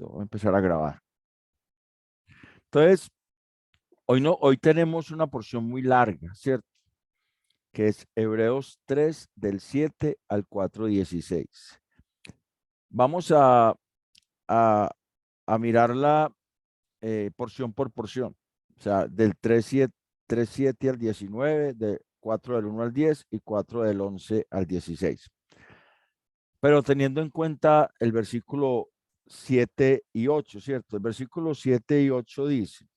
Listo, voy a empezar a grabar. Entonces, hoy tenemos una porción muy larga, ¿cierto? Que es Hebreos 3, del 7 al 4:16. Vamos a, a mirarla porción por porción. O sea, del 3:7 al 19, de 4 del 1 al 10 y 4 del 11 al 16. Pero teniendo en cuenta el versículo 7 y 8, ¿cierto? El versículo 7 y 8 dice: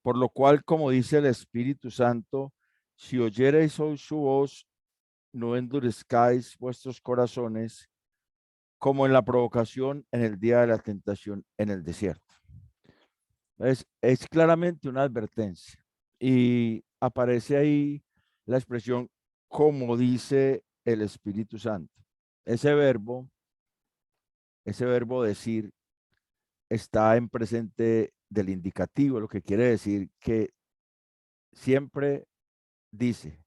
por lo cual, como dice el Espíritu Santo, si oyereis hoy su voz, no endurezcáis vuestros corazones, como en la provocación en el día de la tentación en el desierto. Es claramente una advertencia. Y aparece ahí la expresión, como dice el Espíritu Santo. Ese verbo decir, está en presente del indicativo, lo que quiere decir que siempre dice.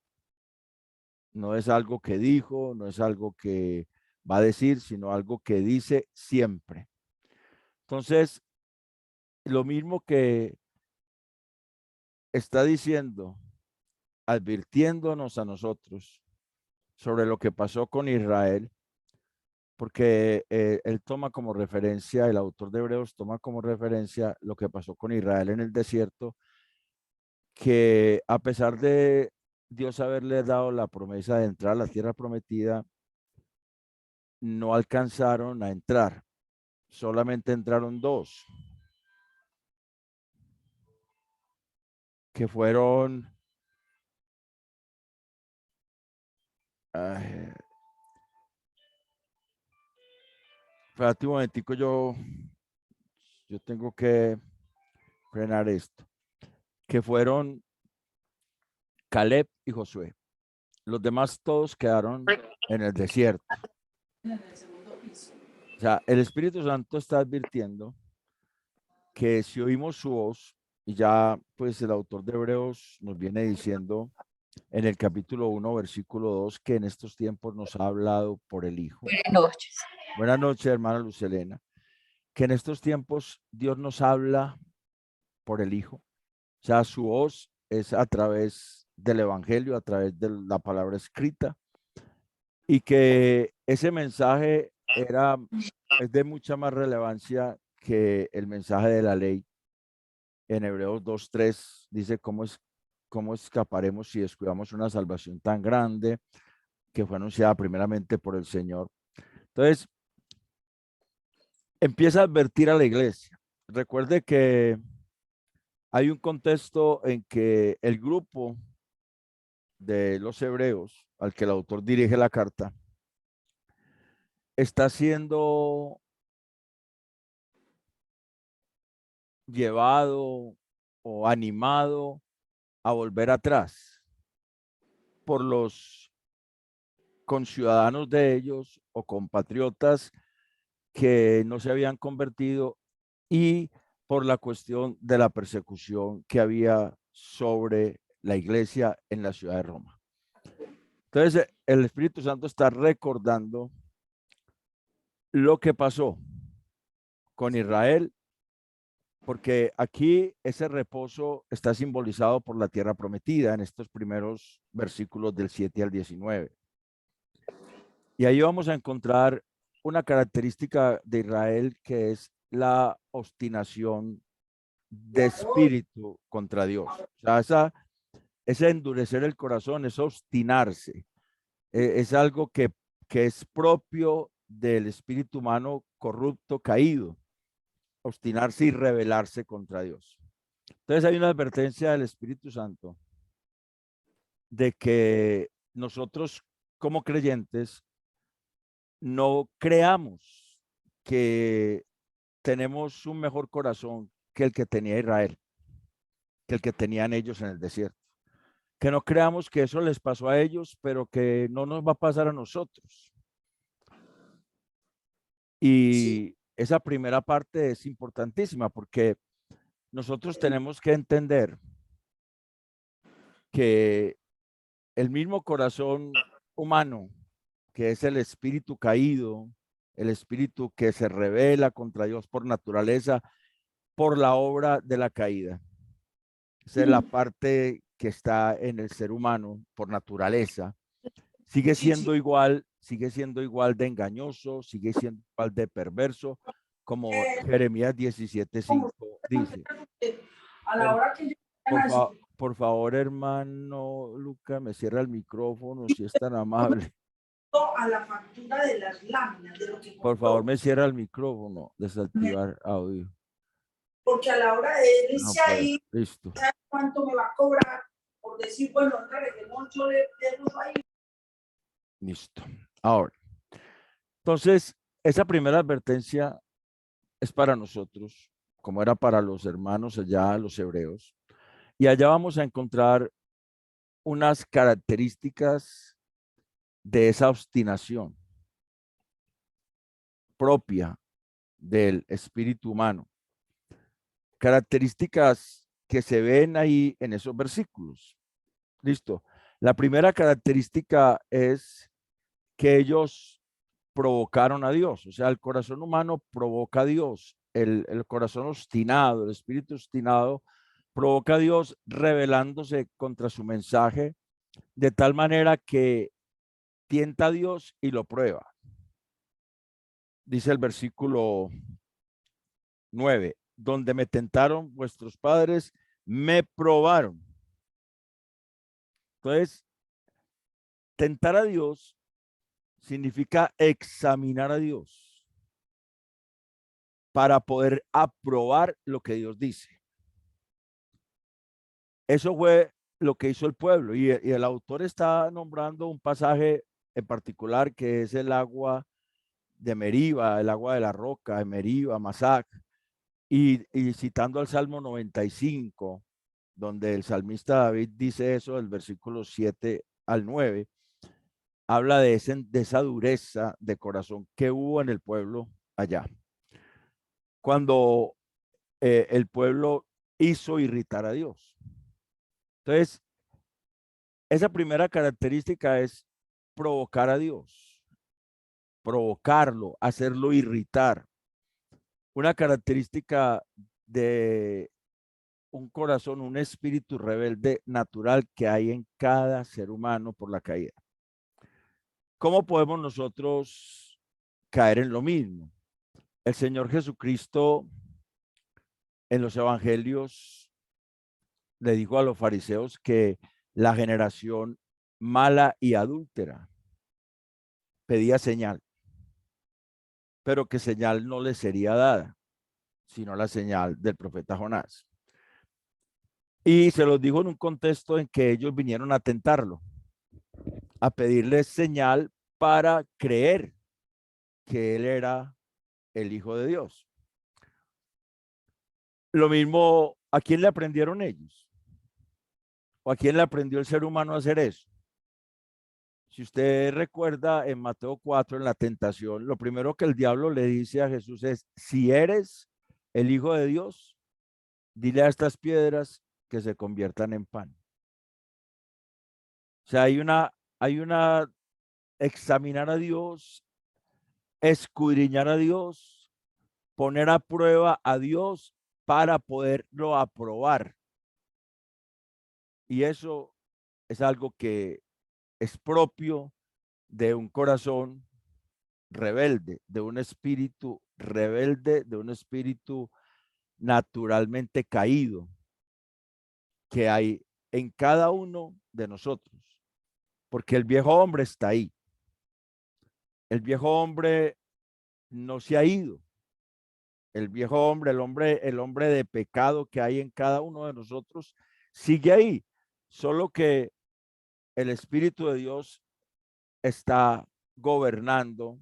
No es algo que dijo, no es algo que va a decir, sino algo que dice siempre. Entonces, lo mismo que está diciendo, advirtiéndonos a nosotros sobre lo que pasó con Israel, porque él toma como referencia, el autor de Hebreos toma como referencia lo que pasó con Israel en el desierto, que a pesar de Dios haberle dado la promesa de entrar a la tierra prometida, no alcanzaron a entrar. Solamente entraron dos, que fueron, ay, espérate un momentico, yo tengo que frenar esto, que fueron Caleb y Josué. Los demás todos quedaron en el desierto. O sea, el Espíritu Santo está advirtiendo que si oímos su voz, y ya pues el autor de Hebreos nos viene diciendo en el capítulo 1, versículo 2, que en estos tiempos nos ha hablado por el Hijo. Buenas noches. Buenas noches, hermana Lucelena. Que en estos tiempos Dios nos habla por el Hijo. O sea, su voz es a través del Evangelio, a través de la palabra escrita, y que ese mensaje es de mucha más relevancia que el mensaje de la ley. En Hebreos 2:3 dice cómo escaparemos si descuidamos una salvación tan grande que fue anunciada primeramente por el Señor. Entonces, empieza a advertir a la iglesia. Recuerde que hay un contexto en que el grupo de los hebreos al que el autor dirige la carta está siendo llevado o animado a volver atrás por los conciudadanos de ellos o compatriotas que no se habían convertido y por la cuestión de la persecución que había sobre la iglesia en la ciudad de Roma. Entonces, el Espíritu Santo está recordando lo que pasó con Israel, porque aquí ese reposo está simbolizado por la tierra prometida en estos primeros versículos del 7 al 19. Y ahí vamos a encontrar una característica de Israel que es la obstinación de espíritu contra Dios. O sea, ese endurecer el corazón, es obstinarse, es algo que es propio del espíritu humano corrupto, caído, obstinarse y rebelarse contra Dios. Entonces hay una advertencia del Espíritu Santo de que nosotros como creyentes no creamos que tenemos un mejor corazón que el que tenía Israel, que el que tenían ellos en el desierto. Que no creamos que eso les pasó a ellos, pero que no nos va a pasar a nosotros. Y esa primera parte es importantísima porque nosotros tenemos que entender que el mismo corazón humano, que es el espíritu caído, el espíritu que se rebela contra Dios por naturaleza, por la obra de la caída. Esa es la parte que está en el ser humano por naturaleza. Sigue siendo igual de engañoso, sigue siendo igual de perverso, como Jeremías 17:5 dice. A la hora que Por favor, hermano Luca, me cierra el micrófono si es tan amable. a la factura de las láminas, de lo que Por favor, me cierra el micrófono, desactivar audio. Porque a la hora de irse ahí, listo. ¿sabe cuánto me va a cobrar? Por decir, bueno, yo le uso ahí. Listo. Ahora, entonces, esa primera advertencia es para nosotros, como era para los hermanos allá, los hebreos. Y allá vamos a encontrar unas características de esa obstinación propia del espíritu humano. Características que se ven ahí en esos versículos. Listo. La primera característica es que ellos provocaron a Dios. O sea, el corazón humano provoca a Dios. El corazón obstinado, el espíritu obstinado, provoca a Dios rebelándose contra su mensaje de tal manera que tienta a Dios y lo prueba. Dice el versículo 9, donde me tentaron vuestros padres, me probaron. Entonces, tentar a Dios significa examinar a Dios para poder aprobar lo que Dios dice. Eso fue lo que hizo el pueblo y el autor está nombrando un pasaje en particular que es el agua de Meriba, el agua de la roca de Meriba, Masac, y citando al Salmo 95, donde el salmista David dice eso, del versículo 7 al 9, habla de esa dureza de corazón que hubo en el pueblo allá. Cuando el pueblo hizo irritar a Dios. Entonces, esa primera característica es provocar a Dios, provocarlo, hacerlo irritar. Una característica de un corazón, un espíritu rebelde natural que hay en cada ser humano por la caída. ¿Cómo podemos nosotros caer en lo mismo? El Señor Jesucristo en los evangelios le dijo a los fariseos que la generación mala y adúltera pedía señal, pero que señal no le sería dada, sino la señal del profeta Jonás. Y se los dijo en un contexto en que ellos vinieron a tentarlo, a pedirle señal para creer que él era el Hijo de Dios. Lo mismo, ¿a quién le aprendieron ellos? ¿O a quién le aprendió el ser humano a hacer eso? Si usted recuerda en Mateo 4, en la tentación, lo primero que el diablo le dice a Jesús es, si eres el Hijo de Dios, dile a estas piedras que se conviertan en pan. O sea, hay una examinar a Dios, escudriñar a Dios, poner a prueba a Dios para poderlo aprobar. Y eso es algo que es propio de un corazón rebelde, de un espíritu rebelde, de un espíritu naturalmente caído que hay en cada uno de nosotros, porque el viejo hombre está ahí. El viejo hombre no se ha ido. El viejo hombre, el hombre de pecado que hay en cada uno de nosotros sigue ahí, solo que el Espíritu de Dios está gobernando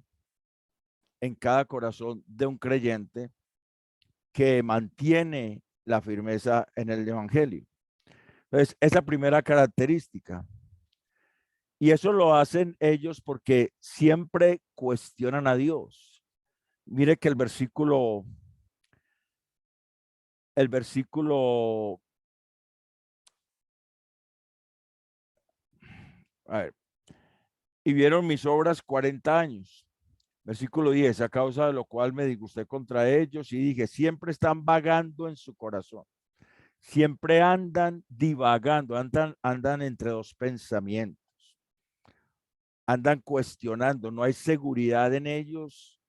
en cada corazón de un creyente que mantiene la firmeza en el Evangelio. Entonces, esa primera característica. Y eso lo hacen ellos porque siempre cuestionan a Dios. Mire que el versículo, a ver, y vieron mis obras 40 años. Versículo 10, a causa de lo cual me disgusté contra ellos y dije, siempre están vagando en su corazón, siempre andan divagando, andan entre dos pensamientos, andan cuestionando, no hay seguridad en ellos,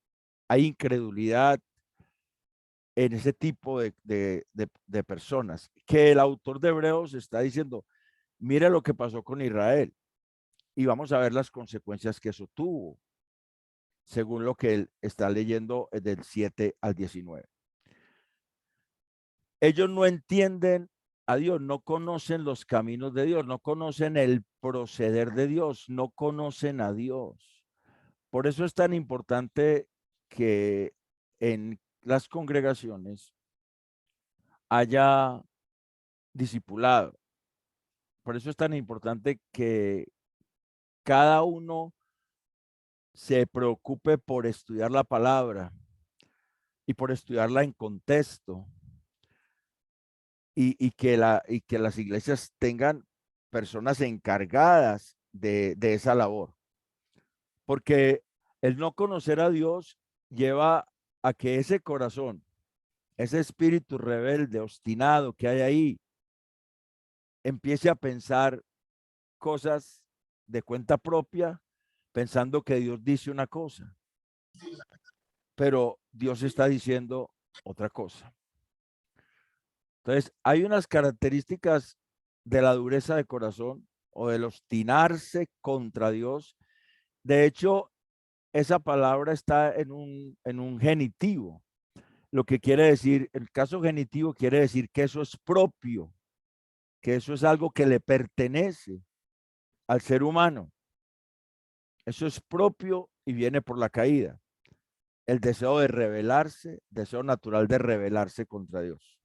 hay incredulidad en ese tipo de personas, que el autor de Hebreos está diciendo, mire lo que pasó con Israel y vamos a ver las consecuencias que eso tuvo, según lo que él está leyendo del 7 al 19. Ellos no entienden a Dios, no conocen los caminos de Dios, no conocen el proceder de Dios, no conocen a Dios. Por eso es tan importante que en las congregaciones haya discipulado. Por eso es tan importante que cada uno se preocupe por estudiar la palabra y por estudiarla en contexto y que las iglesias tengan personas encargadas de esa labor. Porque el no conocer a Dios lleva a que ese corazón, ese espíritu rebelde, obstinado que hay ahí, empiece a pensar cosas de cuenta propia, pensando que Dios dice una cosa, pero Dios está diciendo otra cosa. Entonces, hay unas características de la dureza de corazón o del obstinarse contra Dios. De hecho, esa palabra está en un genitivo, lo que quiere decir, el caso genitivo quiere decir que eso es propio, que eso es algo que le pertenece al ser humano. Eso es propio y viene por la caída. El deseo de rebelarse, deseo natural de rebelarse contra Dios.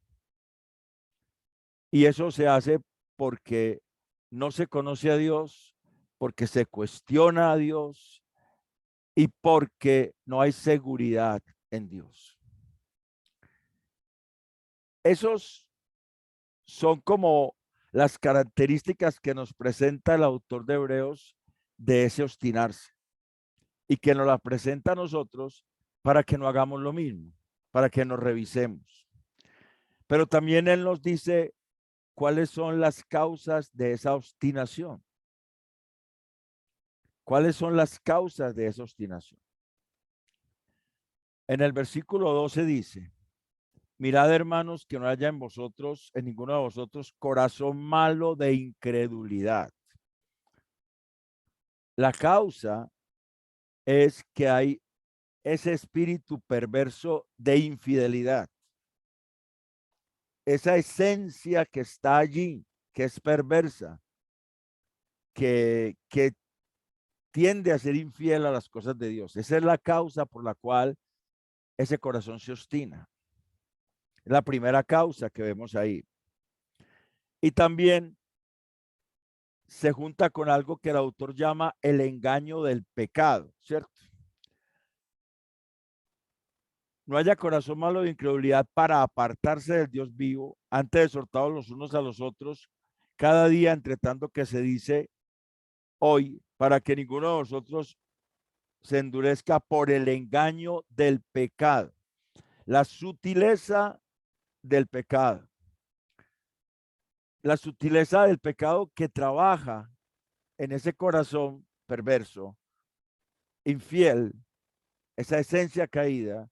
Y eso se hace porque no se conoce a Dios, porque se cuestiona a Dios y porque no hay seguridad en Dios. Esos son como las características que nos presenta el autor de Hebreos de ese obstinarse y que nos las presenta a nosotros para que no hagamos lo mismo, para que nos revisemos. Pero también él nos dice cuáles son las causas de esa obstinación. ¿Cuáles son las causas de esa obstinación? En el versículo 12 dice, mirad, hermanos, que no haya en vosotros, en ninguno de vosotros, corazón malo de incredulidad. La causa es que hay ese espíritu perverso de infidelidad. Esa esencia que está allí, que es perversa, que tiende a ser infiel a las cosas de Dios. Esa es la causa por la cual ese corazón se obstina. Es la primera causa que vemos ahí. Y también se junta con algo que el autor llama el engaño del pecado, ¿cierto? No haya corazón malo de incredulidad para apartarse del Dios vivo, antes exhortados los unos a los otros, cada día entre tanto que se dice hoy, para que ninguno de vosotros se endurezca por el engaño del pecado, la sutileza del pecado. La sutileza del pecado que trabaja en ese corazón perverso, infiel, esa esencia caída,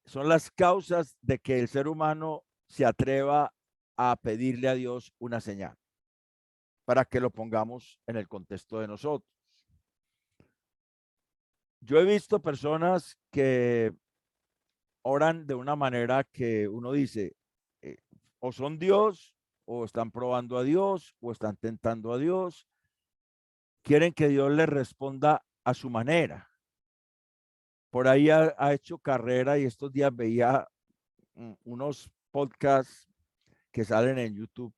son las causas de que el ser humano se atreva a pedirle a Dios una señal, para que lo pongamos en el contexto de nosotros. Yo he visto personas que oran de una manera que uno dice, o son Dios, o están probando a Dios, o están tentando a Dios, quieren que Dios les responda a su manera. Por ahí ha hecho carrera y estos días veía unos podcasts que salen en YouTube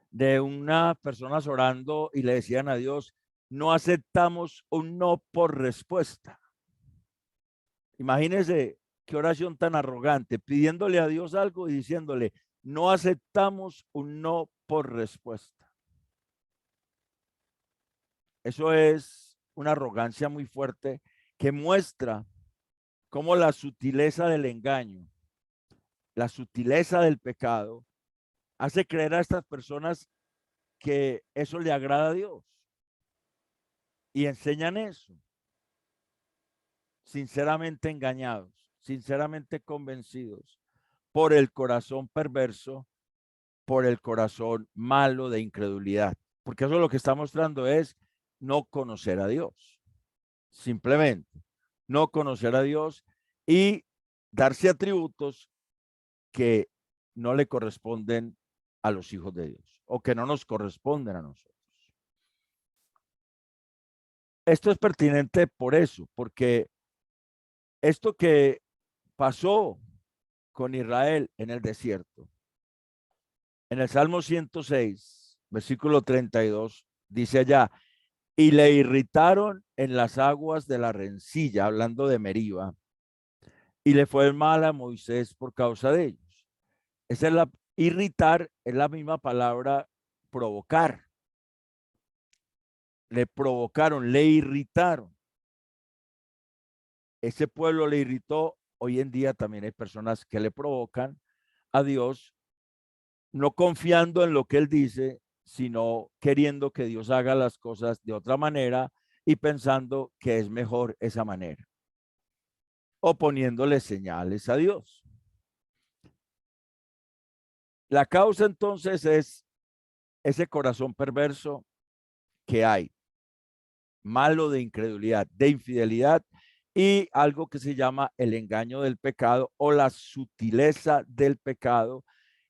de unas personas orando y le decían a Dios, no aceptamos un no por respuesta. Imagínense qué oración tan arrogante, pidiéndole a Dios algo y diciéndole, no aceptamos un no por respuesta. Eso es una arrogancia muy fuerte que muestra cómo la sutileza del engaño, la sutileza del pecado, hace creer a estas personas que eso le agrada a Dios y enseñan eso, sinceramente engañados, sinceramente convencidos por el corazón perverso, por el corazón malo de incredulidad, porque eso lo que está mostrando es no conocer a Dios, simplemente no conocer a Dios y darse atributos que no le corresponden a los hijos de Dios o que no nos corresponden a nosotros. Esto es pertinente por eso, porque esto que pasó con Israel en el desierto, en el Salmo 106, versículo 32, dice allá, y le irritaron en las aguas de la rencilla, hablando de Meriba, y le fue mal a Moisés por causa de ellos. Esa es la, irritar es la misma palabra provocar. Le provocaron, le irritaron. Ese pueblo le irritó. Hoy en día también hay personas que le provocan a Dios, no confiando en lo que Él dice, sino queriendo que Dios haga las cosas de otra manera y pensando que es mejor esa manera, o poniéndole señales a Dios. La causa entonces es ese corazón perverso que hay, malo de incredulidad, de infidelidad y algo que se llama el engaño del pecado o la sutileza del pecado,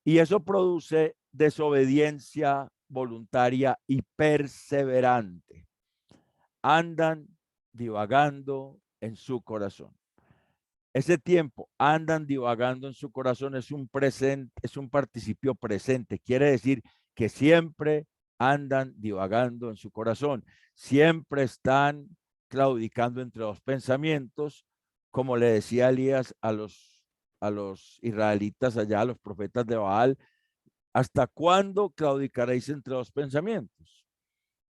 y eso produce desobediencia voluntaria y perseverante. Andan divagando en su corazón. Ese tiempo, andan divagando en su corazón, es un presente, es un participio presente. Quiere decir que siempre andan divagando en su corazón. Siempre están claudicando entre los pensamientos, como le decía Elías a los israelitas allá, a los profetas de Baal. ¿Hasta cuándo claudicaréis entre los pensamientos?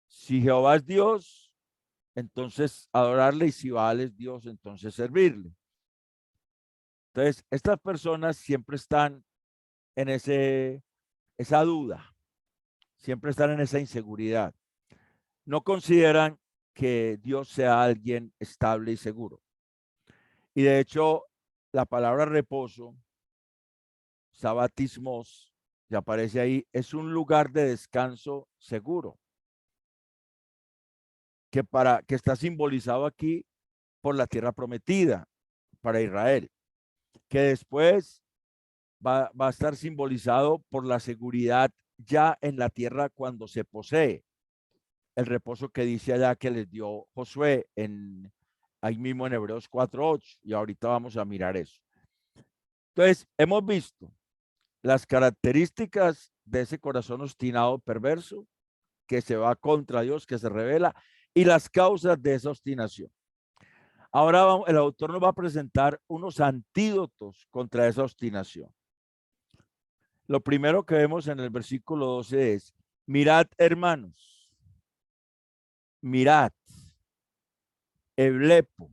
Si Jehová es Dios, entonces adorarle, y si Baal es Dios, entonces servirle. Entonces, estas personas siempre están en esa duda, siempre están en esa inseguridad. No consideran que Dios sea alguien estable y seguro. Y de hecho, la palabra reposo, sabatismos, que aparece ahí, es un lugar de descanso seguro, que está simbolizado aquí por la tierra prometida para Israel, que después va a estar simbolizado por la seguridad ya en la tierra cuando se posee. El reposo que dice allá que les dio Josué ahí mismo en Hebreos 4:8, y ahorita vamos a mirar eso. Entonces, hemos visto las características de ese corazón obstinado perverso que se va contra Dios, que se revela, y las causas de esa obstinación. Ahora el autor nos va a presentar unos antídotos contra esa obstinación. Lo primero que vemos en el versículo 12 es, mirad, hermanos, mirad, Eblepo,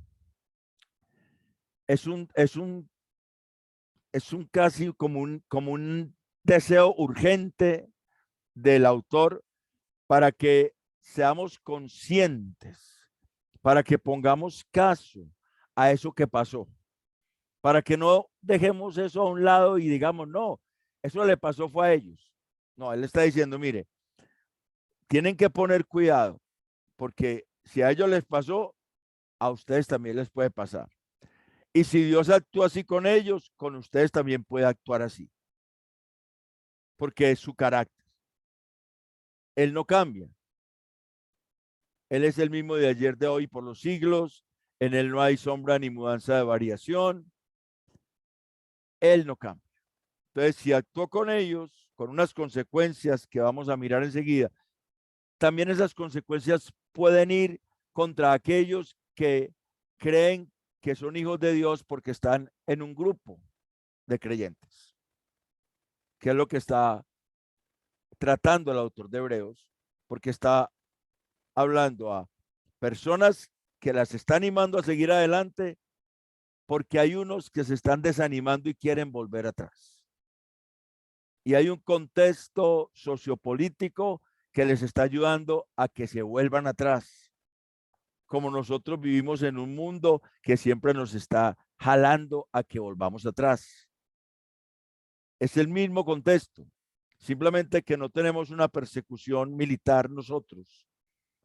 es un casi como un deseo urgente del autor para que seamos conscientes, para que pongamos caso a eso que pasó, para que no dejemos eso a un lado y digamos, no, eso le pasó fue a ellos. No, él está diciendo, mire, tienen que poner cuidado, porque si a ellos les pasó, a ustedes también les puede pasar. Y si Dios actúa así con ellos, con ustedes también puede actuar así, porque es su carácter. Él no cambia. Él es el mismo de ayer, de hoy, por los siglos. En él no hay sombra ni mudanza de variación. Él no cambia. Entonces, si actuó con ellos, con unas consecuencias que vamos a mirar enseguida, también esas consecuencias pueden ir contra aquellos que creen que son hijos de Dios porque están en un grupo de creyentes, que es lo que está tratando el autor de Hebreos, porque está hablando a personas que las está animando a seguir adelante, porque hay unos que se están desanimando y quieren volver atrás. Y hay un contexto sociopolítico que les está ayudando a que se vuelvan atrás. Como nosotros vivimos en un mundo que siempre nos está jalando a que volvamos atrás. Es el mismo contexto, simplemente que no tenemos una persecución militar nosotros,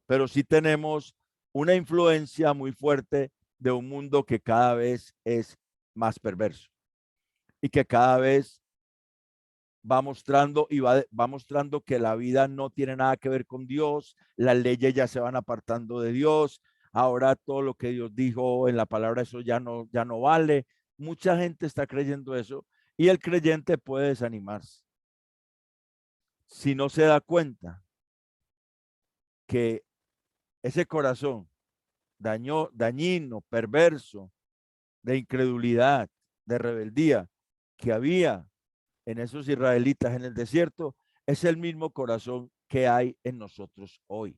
pero sí tenemos una influencia muy fuerte de un mundo que cada vez es más perverso y que cada vez va mostrando y va mostrando que la vida no tiene nada que ver con Dios, las leyes ya se van apartando de Dios, ahora todo lo que Dios dijo en la palabra, eso ya no vale. Mucha gente está creyendo eso y el creyente puede desanimarse si no se da cuenta que ese corazón dañino, perverso, de incredulidad, de rebeldía que había en esos israelitas en el desierto, es el mismo corazón que hay en nosotros hoy.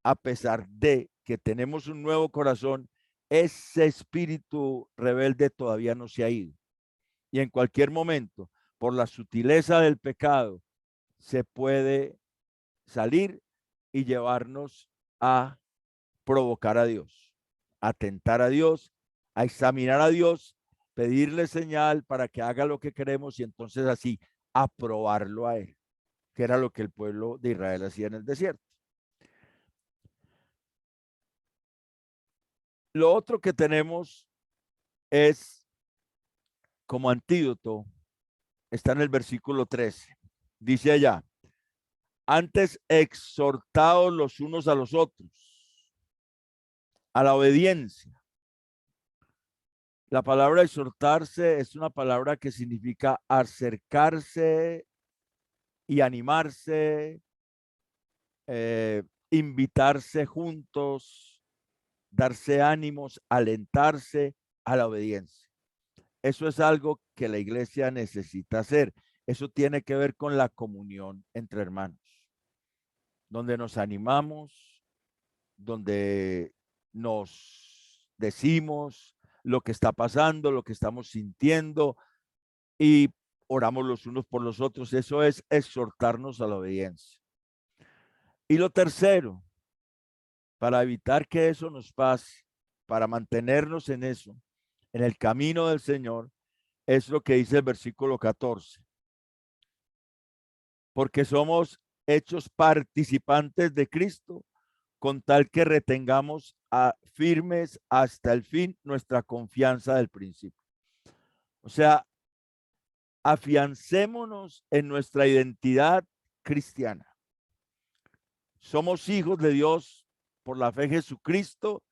A pesar de que tenemos un nuevo corazón, ese espíritu rebelde todavía no se ha ido. Y en cualquier momento, por la sutileza del pecado, se puede salir y llevarnos a provocar a Dios, a tentar a Dios, a examinar a Dios, pedirle señal para que haga lo que queremos y entonces así aprobarlo a él, que era lo que el pueblo de Israel hacía en el desierto. Lo otro que tenemos es como antídoto, está en el versículo 13. Dice allá, antes exhortados los unos a los otros, a la obediencia. La palabra exhortarse es una palabra que significa acercarse y animarse, invitarse juntos, darse ánimos, alentarse a la obediencia. Eso es algo que la iglesia necesita hacer. Eso tiene que ver con la comunión entre hermanos, donde nos animamos, donde nos decimos lo que está pasando, lo que estamos sintiendo y oramos los unos por los otros. Eso es exhortarnos a la obediencia. Y lo tercero, para evitar que eso nos pase, para mantenernos en eso, en el camino del Señor, es lo que dice el versículo 14. Porque somos hechos participantes de Cristo, con tal que retengamos firmes hasta el fin nuestra confianza del principio. O sea, afiancémonos en nuestra identidad cristiana. Somos hijos de Dios por la fe en Jesucristo.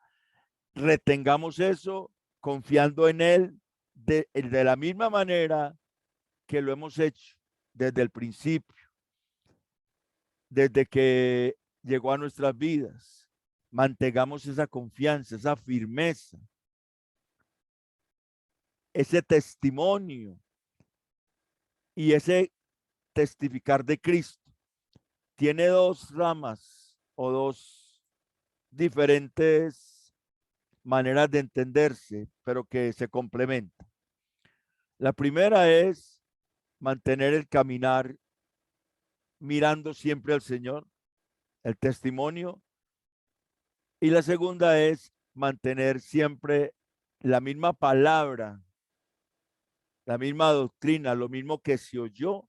Retengamos eso confiando en Él de la misma manera que lo hemos hecho desde el principio, desde que llegó a nuestras vidas. Mantengamos esa confianza, esa firmeza, ese testimonio y ese testificar de Cristo. Tiene dos ramas o dos diferentes maneras de entenderse, pero que se complementan. La primera es mantener el caminar mirando siempre al Señor, el testimonio. Y la segunda es mantener siempre la misma palabra, la misma doctrina, lo mismo que se oyó,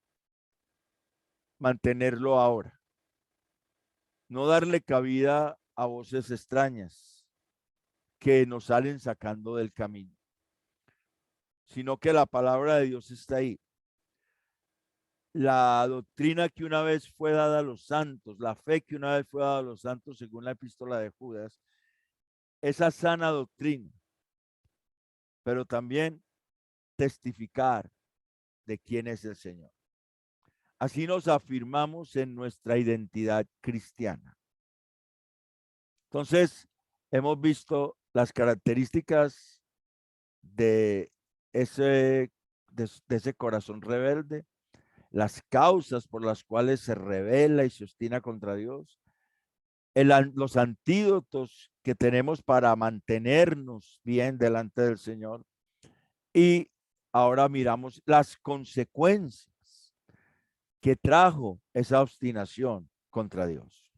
mantenerlo ahora. No darle cabida a voces extrañas que nos salen sacando del camino, sino que la palabra de Dios está ahí. La doctrina que una vez fue dada a los santos, la fe que una vez fue dada a los santos según la epístola de Judas, esa sana doctrina, pero también testificar de quién es el Señor. Así nos afirmamos en nuestra identidad cristiana. Entonces, hemos visto las características de ese corazón rebelde, las causas por las cuales se rebela y se obstina contra Dios, los antídotos que tenemos para mantenernos bien delante del Señor. Y ahora miramos las consecuencias que trajo esa obstinación contra Dios.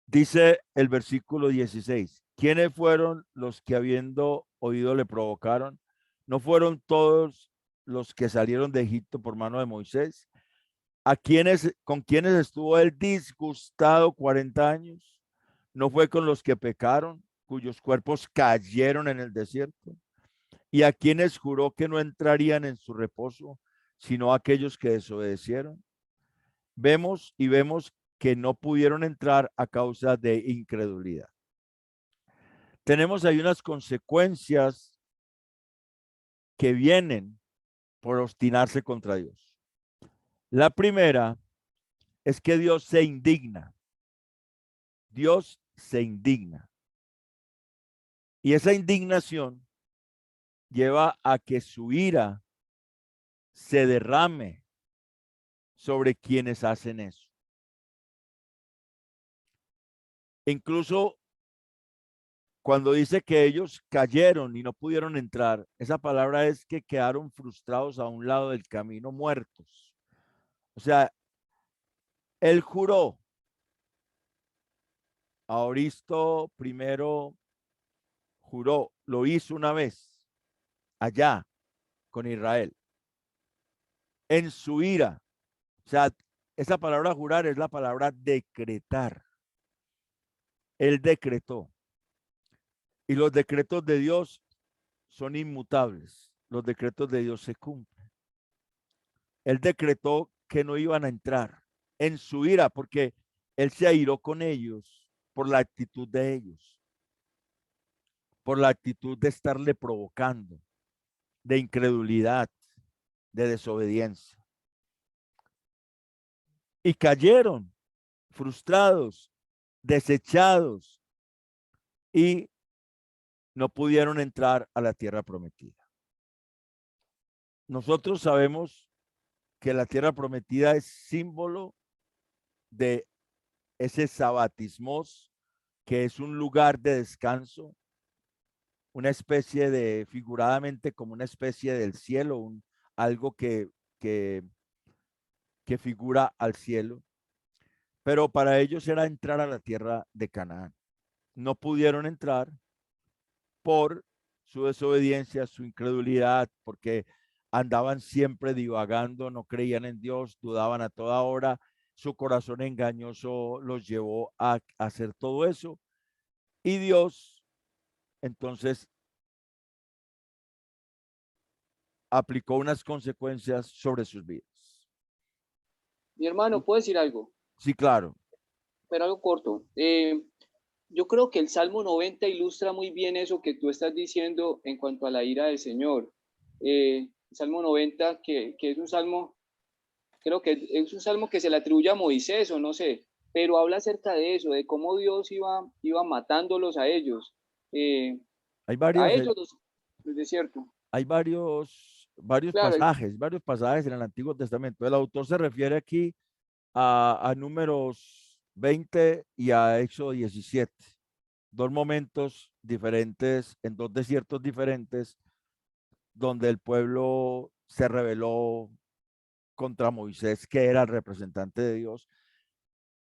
Dice el versículo 16, ¿quiénes fueron los que habiendo oído le provocaron? ¿No fueron todos los que salieron de Egipto por mano de Moisés? ¿Con quienes estuvo él disgustado 40 años? ¿No fue con los que pecaron, cuyos cuerpos cayeron en el desierto? ¿Y a quienes juró que no entrarían en su reposo, sino aquellos que desobedecieron? Vemos que no pudieron entrar a causa de incredulidad. Tenemos ahí unas consecuencias que vienen por obstinarse contra Dios. La primera es que Dios se indigna. Dios se indigna. Y esa indignación lleva a que su ira se derrame sobre quienes hacen eso. Incluso cuando dice que ellos cayeron y no pudieron entrar, esa palabra es que quedaron frustrados a un lado del camino, muertos. O sea, él juró. Aoristo primero juró, lo hizo una vez allá con Israel, en su ira. O sea, esa palabra jurar es la palabra decretar. Él decretó. Y los decretos de Dios son inmutables. Los decretos de Dios se cumplen. Él decretó que no iban a entrar en su ira porque él se airó con ellos por la actitud de ellos, por la actitud de estarle provocando, de incredulidad, de desobediencia. Y cayeron frustrados, desechados y no pudieron entrar a la tierra prometida. Nosotros sabemos que la tierra prometida es símbolo de ese sabatismos, que es un lugar de descanso, una especie de, figuradamente como una especie del cielo, algo que figura al cielo, pero para ellos era entrar a la tierra de Canaán. No pudieron entrar por su desobediencia, su incredulidad, porque andaban siempre divagando, no creían en Dios, dudaban a toda hora, su corazón engañoso los llevó a hacer todo eso. Y Dios entonces aplicó unas consecuencias sobre sus vidas. Mi hermano, ¿puedo decir algo? Sí, claro. Pero algo corto. Yo creo que el Salmo 90 ilustra muy bien eso que tú estás diciendo en cuanto a la ira del Señor. El Salmo 90, que es un salmo, creo que es un salmo que se le atribuye a Moisés o no sé, pero habla acerca de eso, de cómo Dios iba matándolos a ellos. Hay A varios, ellos del desierto. hay varios Claro, pasajes en el Antiguo Testamento. El autor se refiere aquí a Números 20 y a Éxodo 17. Dos momentos diferentes, en dos desiertos diferentes, donde el pueblo se rebeló contra Moisés, que era el representante de Dios,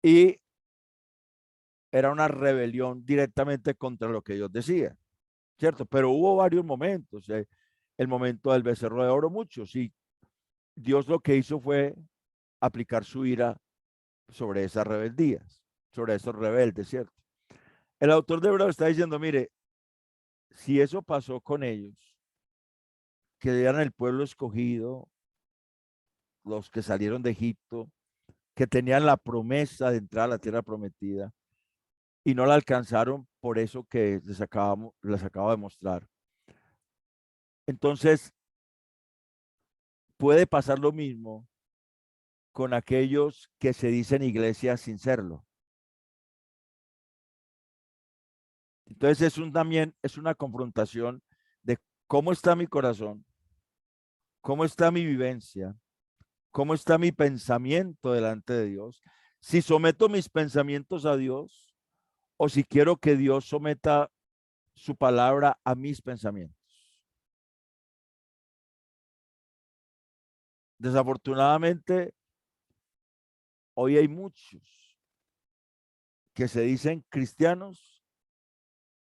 y era una rebelión directamente contra lo que Dios decía, ¿cierto? Pero hubo varios momentos, el momento del becerro de oro, muchos, y Dios lo que hizo fue aplicar su ira sobre esas rebeldías, sobre esos rebeldes, ¿cierto? El autor de Hebreos está diciendo, mire, si eso pasó con ellos, que eran el pueblo escogido, los que salieron de Egipto, que tenían la promesa de entrar a la tierra prometida y no la alcanzaron por eso que les acabo de mostrar. Entonces, puede pasar lo mismo con aquellos que se dicen iglesias sin serlo. Entonces, también es una confrontación de cómo está mi corazón, cómo está mi vivencia, cómo está mi pensamiento delante de Dios, Si someto mis pensamientos a Dios o si quiero que Dios someta su palabra a mis pensamientos. Desafortunadamente, hoy hay muchos que se dicen cristianos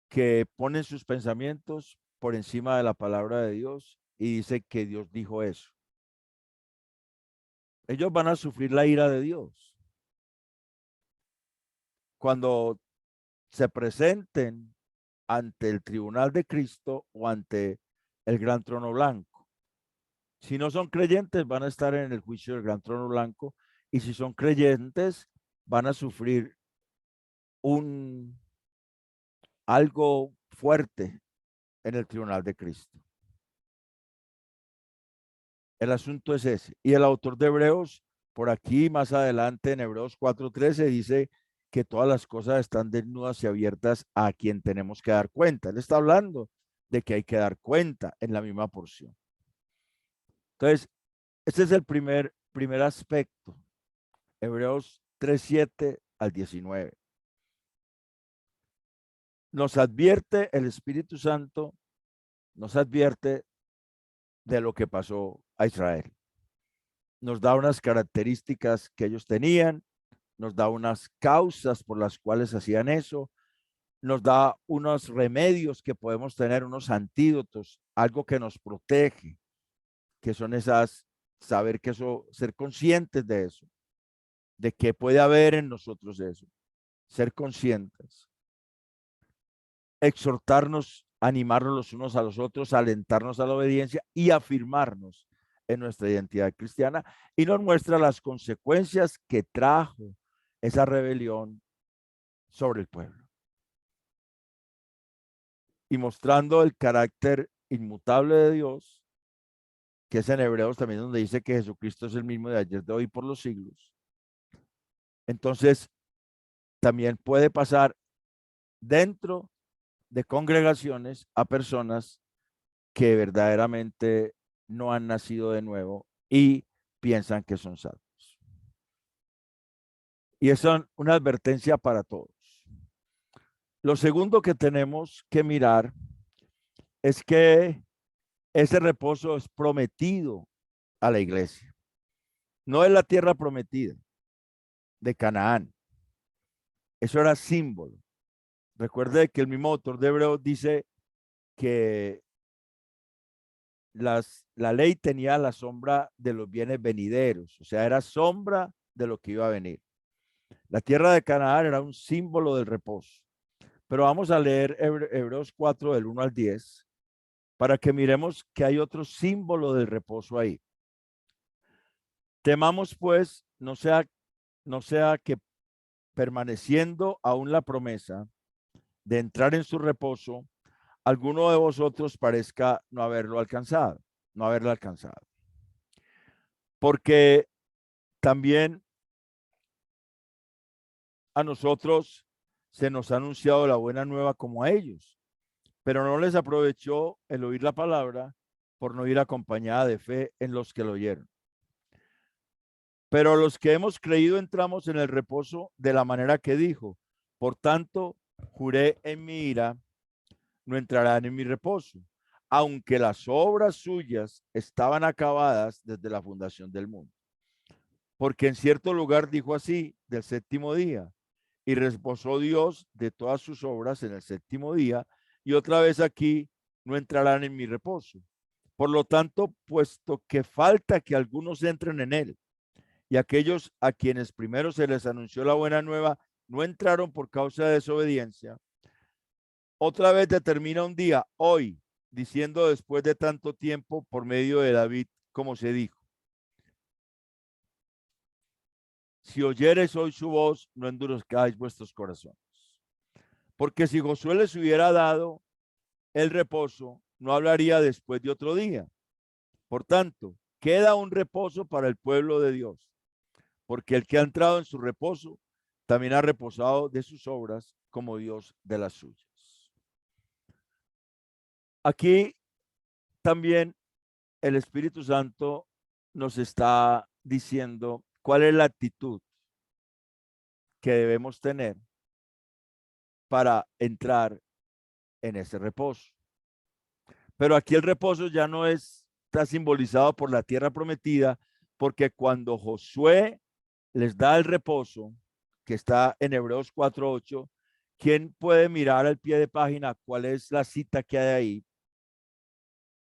que ponen sus pensamientos por encima de la palabra de Dios y dicen que Dios dijo eso. Ellos van a sufrir la ira de Dios cuando se presenten ante el tribunal de Cristo o ante el gran trono blanco. Si no son creyentes, van a estar en el juicio del gran trono blanco, y si son creyentes, van a sufrir algo fuerte en el tribunal de Cristo. El asunto es ese. Y el autor de Hebreos, por aquí más adelante en Hebreos 4:13, dice que todas las cosas están desnudas y abiertas a quien tenemos que dar cuenta. Él está hablando de que hay que dar cuenta en la misma porción. Entonces, este es el primer aspecto. Hebreos 3:7 al 19. Nos advierte el Espíritu Santo, nos advierte de lo que pasó a Israel. Nos da unas características que ellos tenían, nos da unas causas por las cuales hacían eso, nos da unos remedios que podemos tener, unos antídotos, algo que nos protege, que son saber que eso, ser conscientes de eso, de que puede haber en nosotros eso, ser conscientes, exhortarnos, animarnos los unos a los otros, alentarnos a la obediencia y afirmarnos en nuestra identidad cristiana, y nos muestra las consecuencias que trajo esa rebelión sobre el pueblo. Y mostrando el carácter inmutable de Dios, que es en Hebreos también donde dice que Jesucristo es el mismo de ayer, de hoy, por los siglos. Entonces, también puede pasar dentro de congregaciones a personas que verdaderamente no han nacido de nuevo y piensan que son salvos. Y eso es una advertencia para todos. Lo segundo que tenemos que mirar es que ese reposo es prometido a la iglesia. No es la tierra prometida de Canaán. Eso era símbolo. Recuerde que el mismo autor de Hebreos dice que la ley tenía la sombra de los bienes venideros, o sea, era sombra de lo que iba a venir. La tierra de Canaán era un símbolo del reposo. Pero vamos a leer Hebreos 4 del 1 al 10 para que miremos que hay otro símbolo del reposo ahí. Temamos pues, no sea que permaneciendo aún la promesa de entrar en su reposo, alguno de vosotros parezca no haberla alcanzado. Porque también a nosotros se nos ha anunciado la buena nueva como a ellos, pero no les aprovechó el oír la palabra por no ir acompañada de fe en los que lo oyeron. Pero los que hemos creído entramos en el reposo de la manera que dijo: por tanto, juré en mi ira, no entrarán en mi reposo, aunque las obras suyas estaban acabadas desde la fundación del mundo. Porque en cierto lugar dijo así del séptimo día, y reposó Dios de todas sus obras en el séptimo día, y otra vez aquí, no entrarán en mi reposo. Por lo tanto, puesto que falta que algunos entren en él, y aquellos a quienes primero se les anunció la buena nueva no entraron por causa de desobediencia, otra vez determina un día, hoy, diciendo después de tanto tiempo por medio de David, como se dijo: si oyereis hoy su voz, no endurezcáis vuestros corazones. Porque si Josué les hubiera dado el reposo, no hablaría después de otro día. Por tanto, queda un reposo para el pueblo de Dios, porque el que ha entrado en su reposo también ha reposado de sus obras como Dios de las suyas. Aquí también el Espíritu Santo nos está diciendo cuál es la actitud que debemos tener para entrar en ese reposo. Pero aquí el reposo ya no está simbolizado por la tierra prometida, porque cuando Josué les da el reposo, que está en Hebreos 4:8, ¿quién puede mirar al pie de página cuál es la cita que hay ahí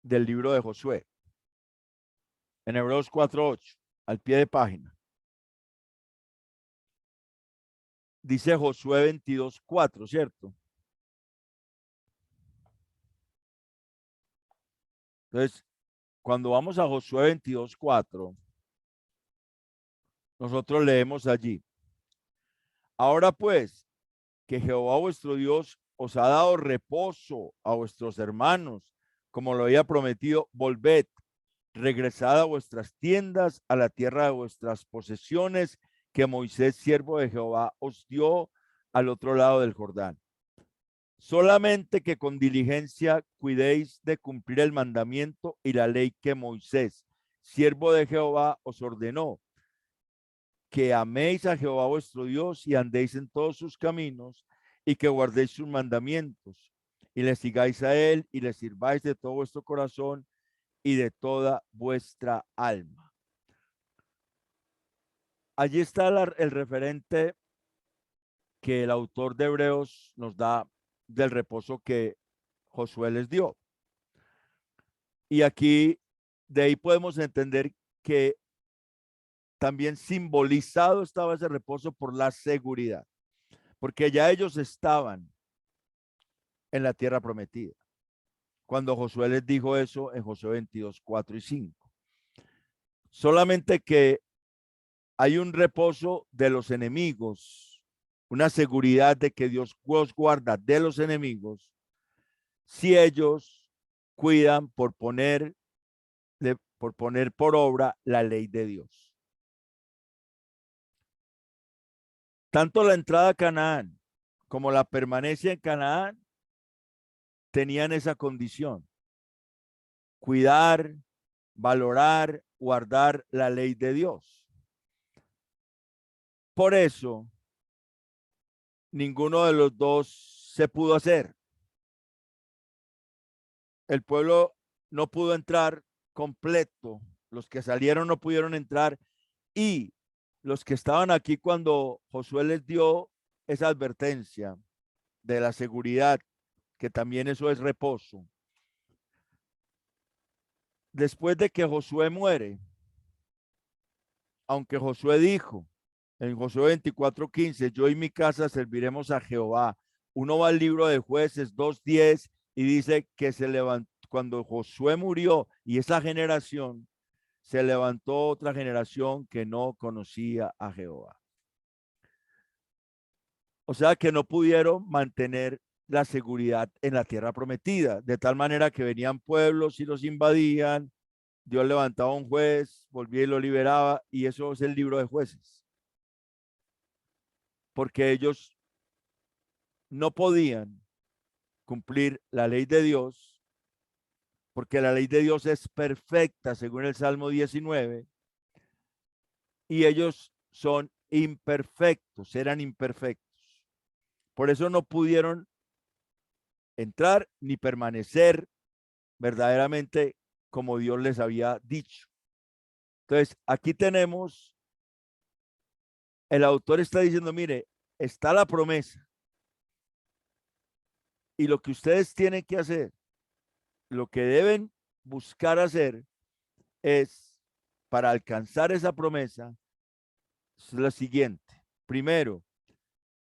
del libro de Josué? En Hebreos 4:8, al pie de página. Dice Josué 22:4, ¿cierto? Entonces, cuando vamos a Josué 22:4, nosotros leemos allí: ahora pues, que Jehová vuestro Dios os ha dado reposo a vuestros hermanos, como lo había prometido, volved, regresad a vuestras tiendas, a la tierra de vuestras posesiones, que Moisés, siervo de Jehová, os dio al otro lado del Jordán. Solamente que con diligencia cuidéis de cumplir el mandamiento y la ley que Moisés, siervo de Jehová, os ordenó, que améis a Jehová vuestro Dios y andéis en todos sus caminos y que guardéis sus mandamientos y le sigáis a él y le sirváis de todo vuestro corazón y de toda vuestra alma. Allí está el referente que el autor de Hebreos nos da del reposo que Josué les dio. Y aquí de ahí podemos entender que también simbolizado estaba ese reposo por la seguridad, porque ya ellos estaban en la tierra prometida. Cuando Josué les dijo eso en Josué 22:4 y 5. Solamente que hay un reposo de los enemigos, una seguridad de que Dios os guarda de los enemigos si ellos cuidan por poner por obra la ley de Dios. Tanto la entrada a Canaán como la permanencia en Canaán tenían esa condición: cuidar, valorar, guardar la ley de Dios. Por eso, ninguno de los dos se pudo hacer. El pueblo no pudo entrar completo, los que salieron no pudieron entrar, y los que estaban aquí cuando Josué les dio esa advertencia de la seguridad, que también eso es reposo. Después de que Josué muere, aunque Josué dijo en Josué 24:15, yo y mi casa serviremos a Jehová. Uno va al libro de Jueces 2:10 y dice que se levantó, cuando Josué murió y esa generación, se levantó otra generación que no conocía a Jehová. O sea que no pudieron mantener la seguridad en la tierra prometida, de tal manera que venían pueblos y los invadían, Dios levantaba un juez, volvía y lo liberaba, y eso es el libro de Jueces. Porque ellos no podían cumplir la ley de Dios, porque la ley de Dios es perfecta, según el Salmo 19, y ellos son imperfectos, eran imperfectos. Por eso no pudieron entrar ni permanecer verdaderamente como Dios les había dicho. Entonces, aquí tenemos, el autor está diciendo, mire, está la promesa, y lo que ustedes tienen que hacer, lo que deben buscar hacer es, para alcanzar esa promesa, es lo siguiente. Primero,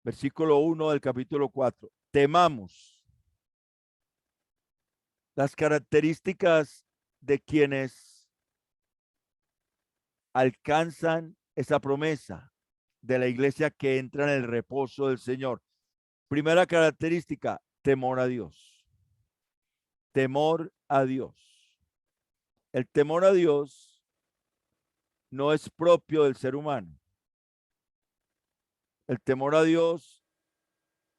versículo 1 del capítulo 4, temamos. Las características de quienes alcanzan esa promesa de la iglesia que entra en el reposo del Señor. Primera característica, temor a Dios. Temor a Dios. El temor a Dios no es propio del ser humano. El temor a Dios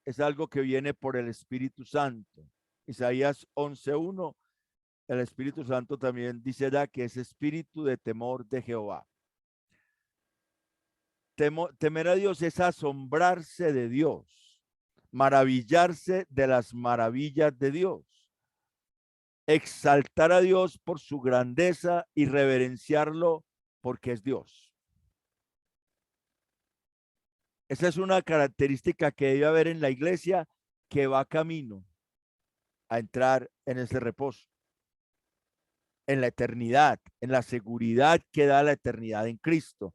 es algo que viene por el Espíritu Santo. Isaías 11:1, el Espíritu Santo también dice ya que es espíritu de temor de Jehová. temer a Dios es asombrarse de Dios, maravillarse de las maravillas de Dios, exaltar a Dios por su grandeza y reverenciarlo porque es Dios. Esa es una característica que debe haber en la iglesia que va camino a entrar en ese reposo, en la eternidad, en la seguridad que da la eternidad en Cristo.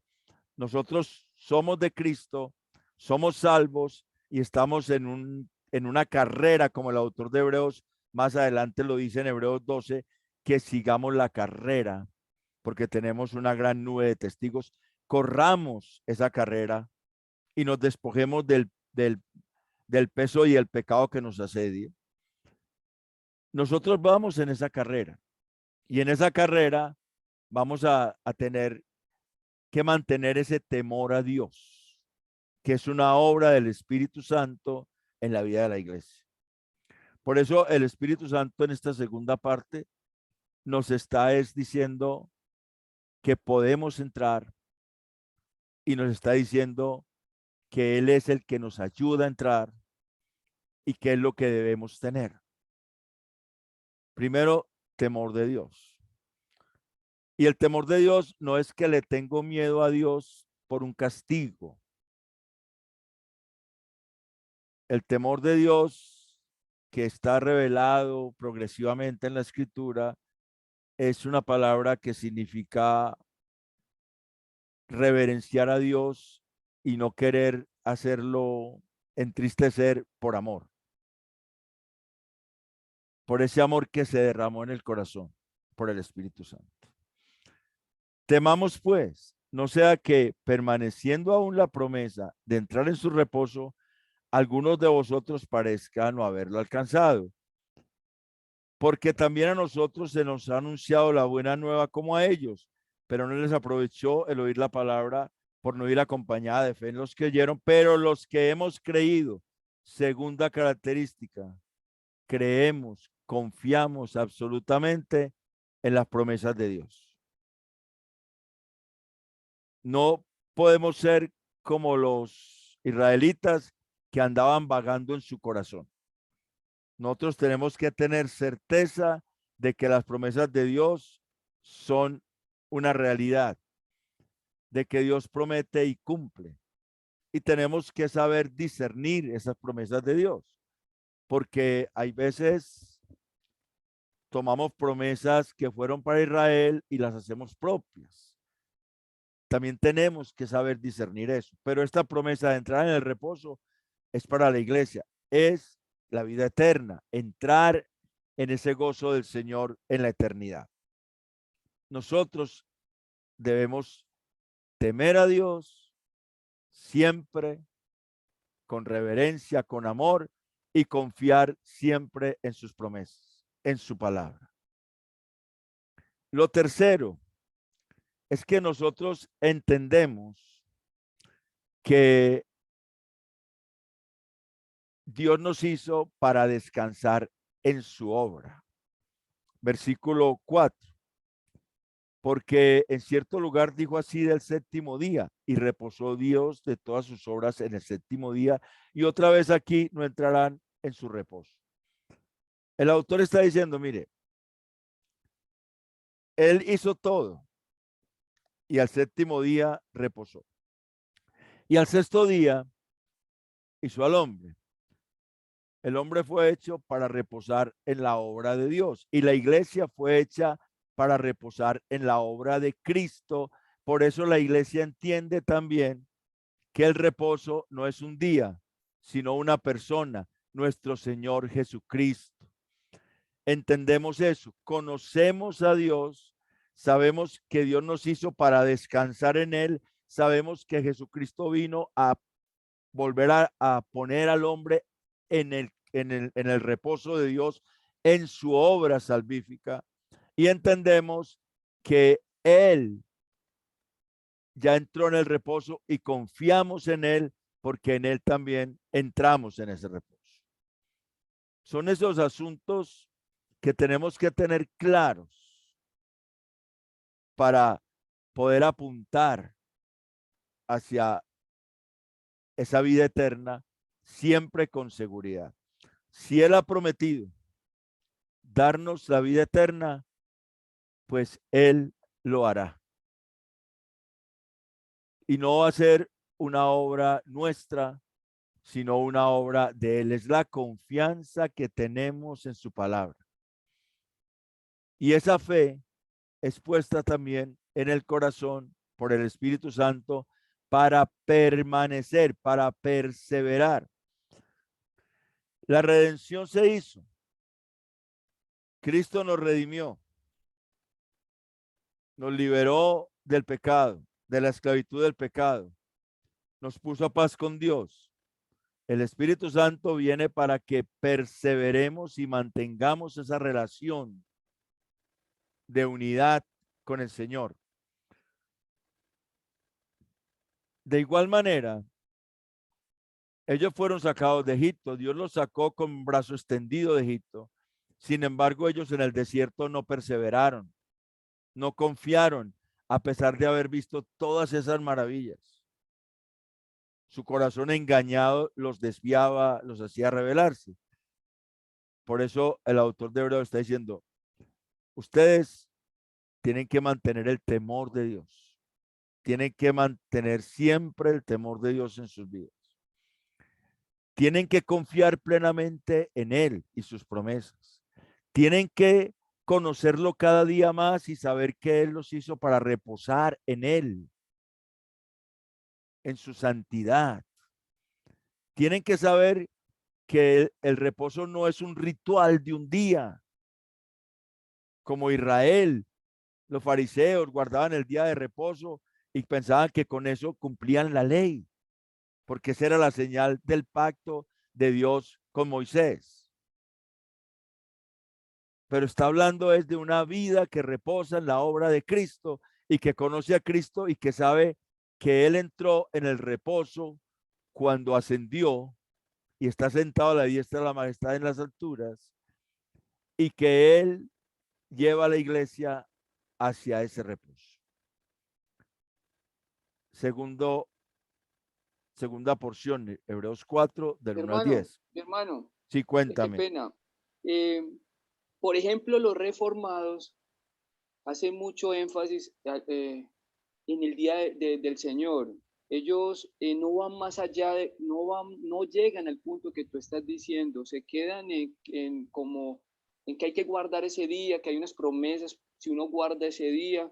Nosotros somos de Cristo, somos salvos y estamos en una carrera, como el autor de Hebreos más adelante lo dice en Hebreos 12, que sigamos la carrera, porque tenemos una gran nube de testigos. Corramos esa carrera y nos despojemos del peso y el pecado que nos asedia. Nosotros vamos en esa carrera y en esa carrera vamos a tener que mantener ese temor a Dios, que es una obra del Espíritu Santo en la vida de la iglesia. Por eso el Espíritu Santo en esta segunda parte nos está diciendo que podemos entrar y nos está diciendo que Él es el que nos ayuda a entrar y qué es lo que debemos tener. Primero, temor de Dios. Y el temor de Dios no es que le tengo miedo a Dios por un castigo. El temor de Dios que está revelado progresivamente en la Escritura es una palabra que significa reverenciar a Dios y no querer hacerlo entristecer por amor. Por ese amor que se derramó en el corazón, por el Espíritu Santo. Temamos pues, no sea que permaneciendo aún la promesa de entrar en su reposo, algunos de vosotros parezcan no haberlo alcanzado. Porque también a nosotros se nos ha anunciado la buena nueva como a ellos, pero no les aprovechó el oír la palabra por no ir acompañada de fe en los que oyeron, pero los que hemos creído, segunda característica, creemos, confiamos absolutamente en las promesas de Dios. No podemos ser como los israelitas que andaban vagando en su corazón. Nosotros tenemos que tener certeza de que las promesas de Dios son una realidad, de que Dios promete y cumple. Y tenemos que saber discernir esas promesas de Dios, porque hay veces tomamos promesas que fueron para Israel y las hacemos propias. También tenemos que saber discernir eso, pero esta promesa de entrar en el reposo es para la iglesia, es la vida eterna, entrar en ese gozo del Señor en la eternidad. Nosotros debemos temer a Dios siempre con reverencia, con amor y confiar siempre en sus promesas, en su palabra. Lo tercero es que nosotros entendemos que Dios nos hizo para descansar en su obra. Versículo 4. Porque en cierto lugar dijo así del séptimo día, y reposó Dios de todas sus obras en el séptimo día, y otra vez aquí no entrarán en su reposo. El autor está diciendo, mire, Él hizo todo, y al séptimo día reposó. Y al sexto día hizo al hombre. El hombre fue hecho para reposar en la obra de Dios, y la iglesia fue hecha para reposar en la obra de Cristo. Por eso la iglesia entiende también que el reposo no es un día, sino una persona, nuestro Señor Jesucristo. Entendemos eso, conocemos a Dios, sabemos que Dios nos hizo para descansar en Él, sabemos que Jesucristo vino a volver a poner al hombre en el reposo de Dios, en su obra salvífica, y entendemos que Él ya entró en el reposo y confiamos en Él porque en Él también entramos en ese reposo. Son esos asuntos que tenemos que tener claros para poder apuntar hacia esa vida eterna siempre con seguridad. Si Él ha prometido darnos la vida eterna, pues Él lo hará. Y no va a ser una obra nuestra, sino una obra de Él. Es la confianza que tenemos en su palabra. Y esa fe es puesta también en el corazón por el Espíritu Santo para permanecer, para perseverar. La redención se hizo. Cristo nos redimió. Nos liberó del pecado, de la esclavitud del pecado. Nos puso a paz con Dios. El Espíritu Santo viene para que perseveremos y mantengamos esa relación de unidad con el Señor. De igual manera, ellos fueron sacados de Egipto. Dios los sacó con brazo extendido de Egipto. Sin embargo, ellos en el desierto no perseveraron, no confiaron, a pesar de haber visto todas esas maravillas. Su corazón engañado los desviaba, los hacía rebelarse. Por eso el autor de Hebreos está diciendo, ustedes tienen que mantener el temor de Dios. Tienen que mantener siempre el temor de Dios en sus vidas. Tienen que confiar plenamente en Él y sus promesas. Tienen que conocerlo cada día más y saber que Él los hizo para reposar en Él, en su santidad. Tienen que saber que el reposo no es un ritual de un día. Como Israel, los fariseos guardaban el día de reposo y pensaban que con eso cumplían la ley, porque esa era la señal del pacto de Dios con Moisés. Pero está hablando es de una vida que reposa en la obra de Cristo y que conoce a Cristo y que sabe que Él entró en el reposo cuando ascendió y está sentado a la diestra de la majestad en las alturas y que Él lleva a la iglesia hacia ese reposo. Segunda porción, Hebreos 4, del 1 al 10. Hermano, Sí, qué cuéntame. pena. Por ejemplo, los reformados hacen mucho énfasis en el día del Señor. Ellos no van más allá, no llegan al punto que tú estás diciendo, se quedan como en que hay que guardar ese día, que hay unas promesas, si uno guarda ese día,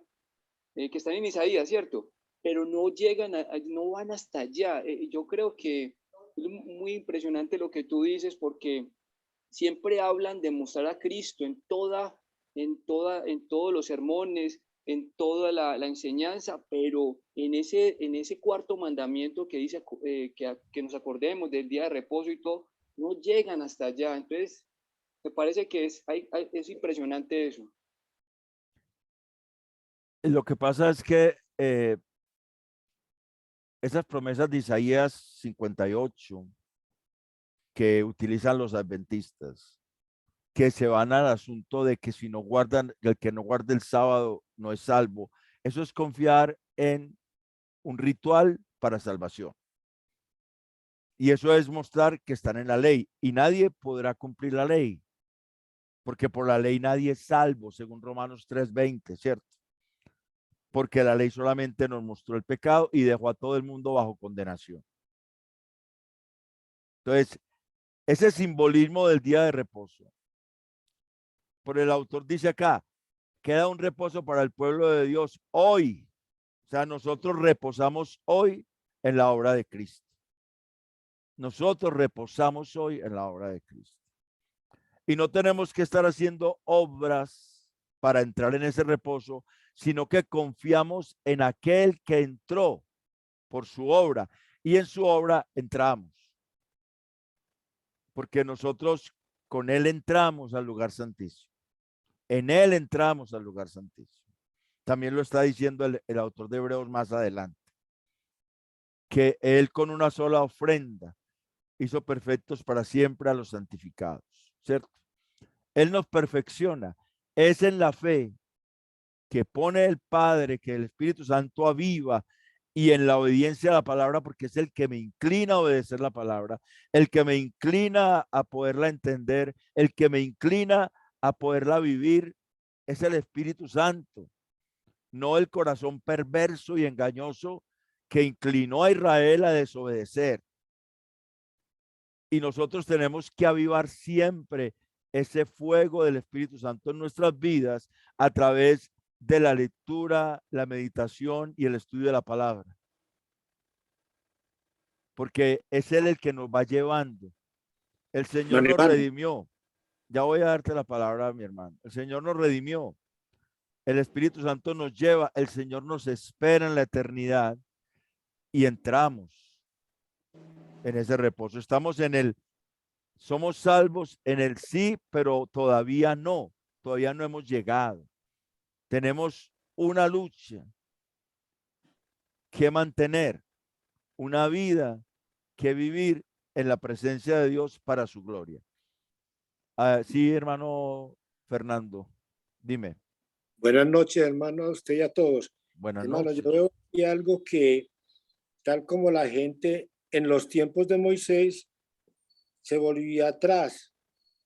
que están en Isaías, ¿cierto? Pero no llegan, no van hasta allá. Yo creo que es muy impresionante lo que tú dices porque siempre hablan de mostrar a Cristo en todos los sermones, en toda la enseñanza, pero en ese cuarto mandamiento que dice que nos acordemos del día de reposo y todo, no llegan hasta allá. Entonces, me parece que es impresionante eso. Lo que pasa es que esas promesas de Isaías 58 que utilizan los adventistas, que se van al asunto de que si no guardan, el que no guarde el sábado no es salvo. Eso es confiar en un ritual para salvación. Y eso es mostrar que están en la ley y nadie podrá cumplir la ley, porque por la ley nadie es salvo, según Romanos 3:20, ¿cierto? Porque la ley solamente nos mostró el pecado y dejó a todo el mundo bajo condenación. Entonces, ese simbolismo del día de reposo, por el autor dice acá, queda un reposo para el pueblo de Dios hoy. O sea, nosotros reposamos hoy en la obra de Cristo. Nosotros reposamos hoy en la obra de Cristo. Y no tenemos que estar haciendo obras para entrar en ese reposo, sino que confiamos en aquel que entró por su obra y en su obra entramos. Porque nosotros con él entramos al lugar santísimo. En él entramos al lugar santísimo. También lo está diciendo el autor de Hebreos más adelante. Que él con una sola ofrenda hizo perfectos para siempre a los santificados, ¿cierto? Él nos perfecciona. Es en la fe que pone el Padre, que el Espíritu Santo aviva y en la obediencia a la palabra, porque es el que me inclina a obedecer la palabra, el que me inclina a poderla entender, el que me inclina a poderla vivir, es el Espíritu Santo, no el corazón perverso y engañoso que inclinó a Israel a desobedecer. Y nosotros tenemos que avivar siempre ese fuego del Espíritu Santo en nuestras vidas a través de la lectura, la meditación y el estudio de la palabra. Porque es Él el que nos va llevando. El Señor nos redimió. Ya voy a darte la palabra, mi hermano. El Señor nos redimió. El Espíritu Santo nos lleva. El Señor nos espera en la eternidad y entramos en ese reposo. Estamos en el, somos salvos en el sí, pero todavía no. Todavía no hemos llegado. Tenemos una lucha que mantener, una vida que vivir en la presencia de Dios para su gloria. Sí, hermano Fernando, dime. Buenas noches, hermano, a usted y a todos. Buenas Hermano, noches. yo veo aquí algo que, tal como la gente en los tiempos de Moisés se volvía atrás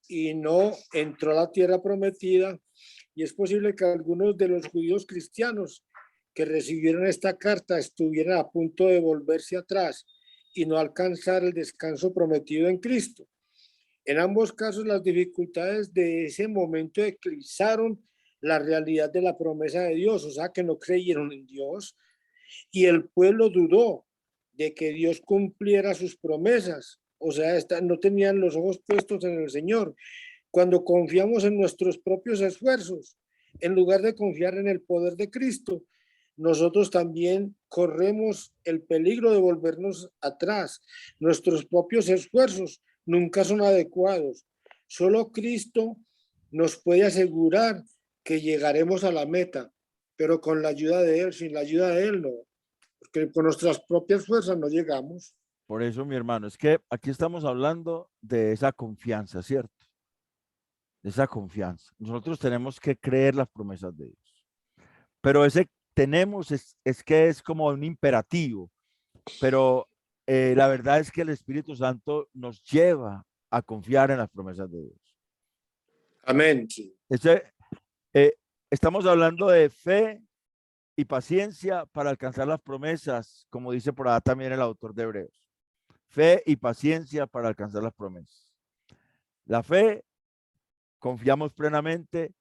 y no entró a la tierra prometida, y es posible que algunos de los judíos cristianos que recibieron esta carta estuvieran a punto de volverse atrás y no alcanzar el descanso prometido en Cristo. En ambos casos, las dificultades de ese momento eclipsaron la realidad de la promesa de Dios, o sea que no creyeron en Dios, y el pueblo dudó de que Dios cumpliera sus promesas, o sea, no tenían los ojos puestos en el Señor. Cuando confiamos en nuestros propios esfuerzos, en lugar de confiar en el poder de Cristo, nosotros también corremos el peligro de volvernos atrás. Nuestros propios esfuerzos nunca son adecuados. Solo Cristo nos puede asegurar que llegaremos a la meta, pero con la ayuda de Él, sin la ayuda de Él no, porque con nuestras propias fuerzas no llegamos. Por eso, mi hermano, es que aquí estamos hablando de esa confianza, ¿cierto? De esa confianza. Nosotros tenemos que creer las promesas de Dios. Pero ese tenemos es que es como un imperativo, pero la verdad es que el Espíritu Santo nos lleva a confiar en las promesas de Dios. Amén. Estamos hablando de fe y paciencia para alcanzar las promesas, como dice por allá también el autor de Hebreos. Fe y paciencia para alcanzar las promesas. La fe, confiamos plenamente,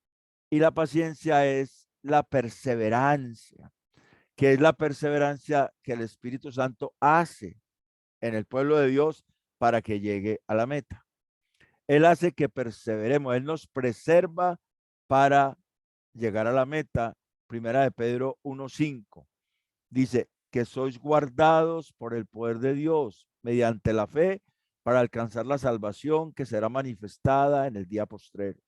y la paciencia es la perseverancia, que es la perseverancia que el Espíritu Santo hace en el pueblo de Dios para que llegue a la meta. Él hace que perseveremos, Él nos preserva para llegar a la meta. Primera de Pedro 1:5 dice que sois guardados por el poder de Dios mediante la fe para alcanzar la salvación que será manifestada en el día postrero.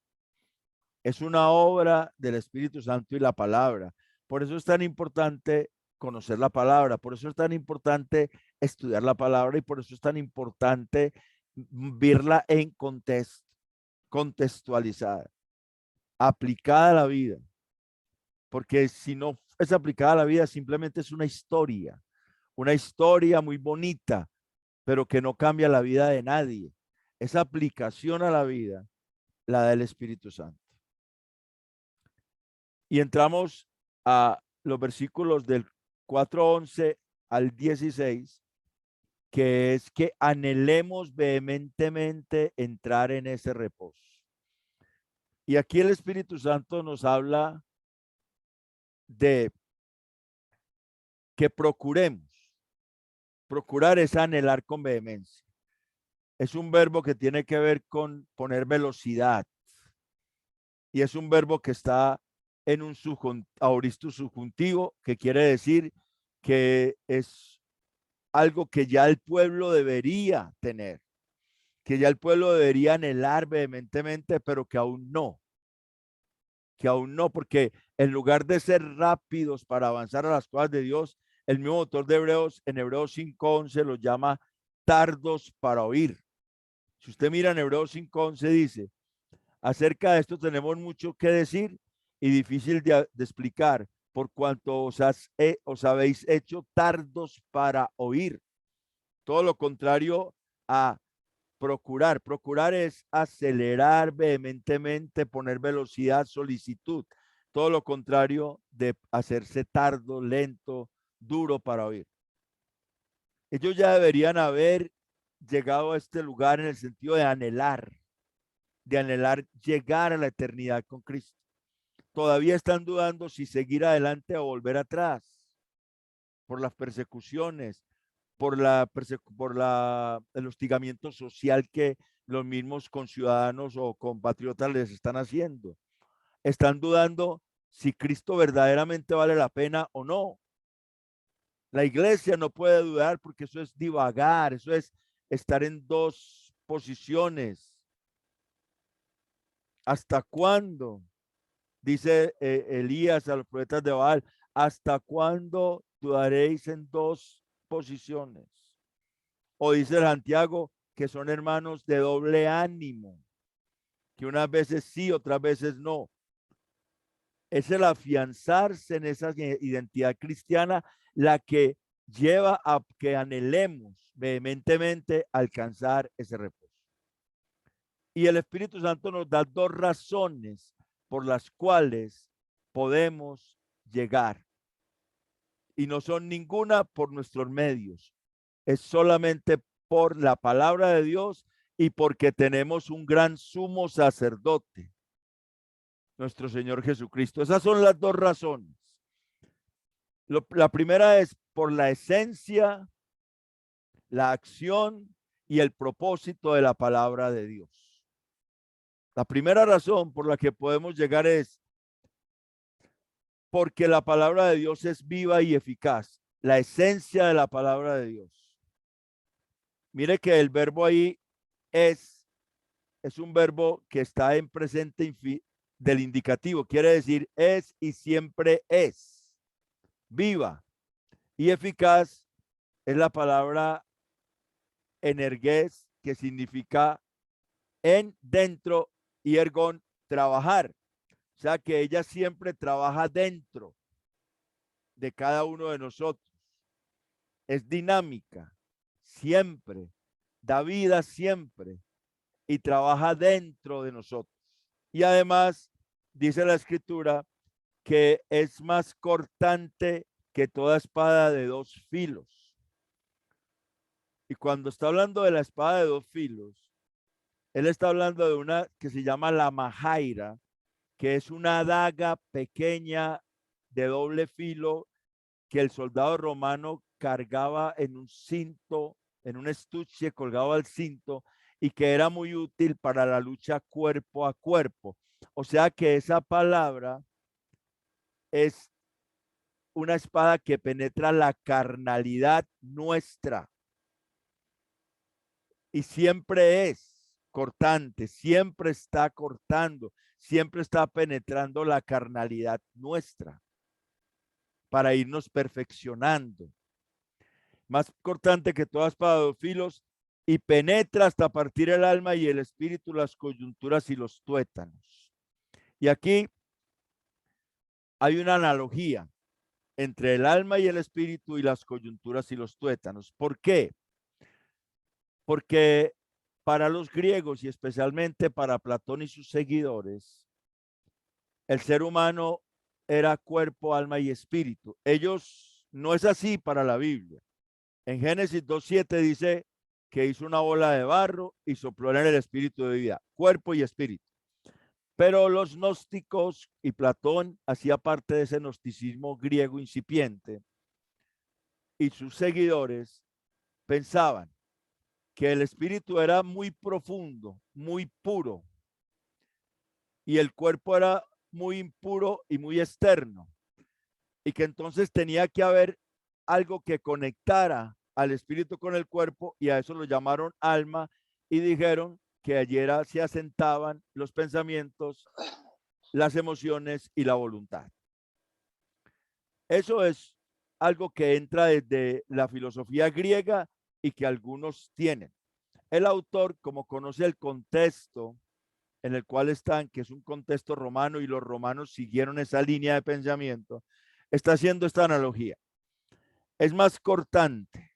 Es una obra del Espíritu Santo y la palabra. Por eso es tan importante conocer la palabra, por eso es tan importante estudiar la palabra y por eso es tan importante verla en contexto, contextualizada, aplicada a la vida. Porque si no es aplicada a la vida, simplemente es una historia muy bonita, pero que no cambia la vida de nadie. Esa aplicación a la vida, la del Espíritu Santo. Y entramos a los versículos del 4:11 al 16, que es que anhelemos vehementemente entrar en ese reposo. Y aquí el Espíritu Santo nos habla de que procuremos. Procurar es anhelar con vehemencia. Es un verbo que tiene que ver con poner velocidad. Y es un verbo que está en un aoristo subjuntivo, que quiere decir que es algo que ya el pueblo debería tener, que ya el pueblo debería anhelar vehementemente, pero que aún no, porque en lugar de ser rápidos para avanzar a las cosas de Dios, el mismo autor de Hebreos, en Hebreos 5:11, los llama tardos para oír. Si usted mira en Hebreos 5:11 dice, acerca de esto tenemos mucho que decir y difícil de explicar, por cuanto os habéis hecho tardos para oír. Todo lo contrario a procurar. Procurar es acelerar vehementemente, poner velocidad, solicitud. Todo lo contrario de hacerse tardo, lento, duro para oír. Ellos ya deberían haber llegado a este lugar en el sentido de anhelar llegar a la eternidad con Cristo. Todavía están dudando si seguir adelante o volver atrás por las persecuciones, por el hostigamiento social que los mismos conciudadanos o compatriotas les están haciendo. Están dudando si Cristo verdaderamente vale la pena o no. La iglesia no puede dudar porque eso es divagar, eso es estar en dos posiciones. ¿Hasta cuándo? Dice Elías a los profetas de Baal, ¿hasta cuándo dudaréis en dos posiciones? O dice Santiago que son hermanos de doble ánimo, que unas veces sí, otras veces no. Es el afianzarse en esa identidad cristiana la que lleva a que anhelemos vehementemente alcanzar ese reposo. Y el Espíritu Santo nos da dos razones por las cuales podemos llegar. Y no son ninguna por nuestros medios. Es solamente por la palabra de Dios y porque tenemos un gran sumo sacerdote, nuestro Señor Jesucristo. Esas son las dos razones. La primera es por la esencia, la acción y el propósito de la palabra de Dios. La primera razón por la que podemos llegar es porque la palabra de Dios es viva y eficaz. La esencia de la palabra de Dios. Mire que el verbo ahí es un verbo que está en presente del indicativo. Quiere decir es y siempre es. Viva y eficaz es la palabra energés, que significa en, dentro, y ergón, trabajar. O sea que ella siempre trabaja dentro de cada uno de nosotros. Es dinámica, siempre, da vida siempre y trabaja dentro de nosotros. Y además, dice la escritura, que es más cortante que toda espada de dos filos. Y cuando está hablando de la espada de dos filos, él está hablando de una que se llama la majaira, que es una daga pequeña de doble filo que el soldado romano cargaba en un cinto, en un estuche colgado al cinto, y que era muy útil para la lucha cuerpo a cuerpo. O sea que esa palabra es una espada que penetra la carnalidad nuestra y siempre es cortante, siempre está cortando, siempre está penetrando la carnalidad nuestra para irnos perfeccionando. Más cortante que toda espada de dos filos y penetra hasta partir el alma y el espíritu, las coyunturas y los tuétanos. Y aquí hay una analogía entre el alma y el espíritu y las coyunturas y los tuétanos. ¿Por qué? Porque para los griegos y especialmente para Platón y sus seguidores, el ser humano era cuerpo, alma y espíritu. Ellos, no es así para la Biblia. En Génesis 2:7 dice que hizo una bola de barro y sopló en el espíritu de vida, cuerpo y espíritu. Pero los gnósticos y Platón hacía parte de ese gnosticismo griego incipiente y sus seguidores pensaban que el espíritu era muy profundo, muy puro y el cuerpo era muy impuro y muy externo y que entonces tenía que haber algo que conectara al espíritu con el cuerpo y a eso lo llamaron alma y dijeron que allí se asentaban los pensamientos, las emociones y la voluntad. Eso es algo que entra desde la filosofía griega y que algunos tienen. El autor, como conoce el contexto en el cual están, que es un contexto romano y los romanos siguieron esa línea de pensamiento, está haciendo esta analogía. Es más cortante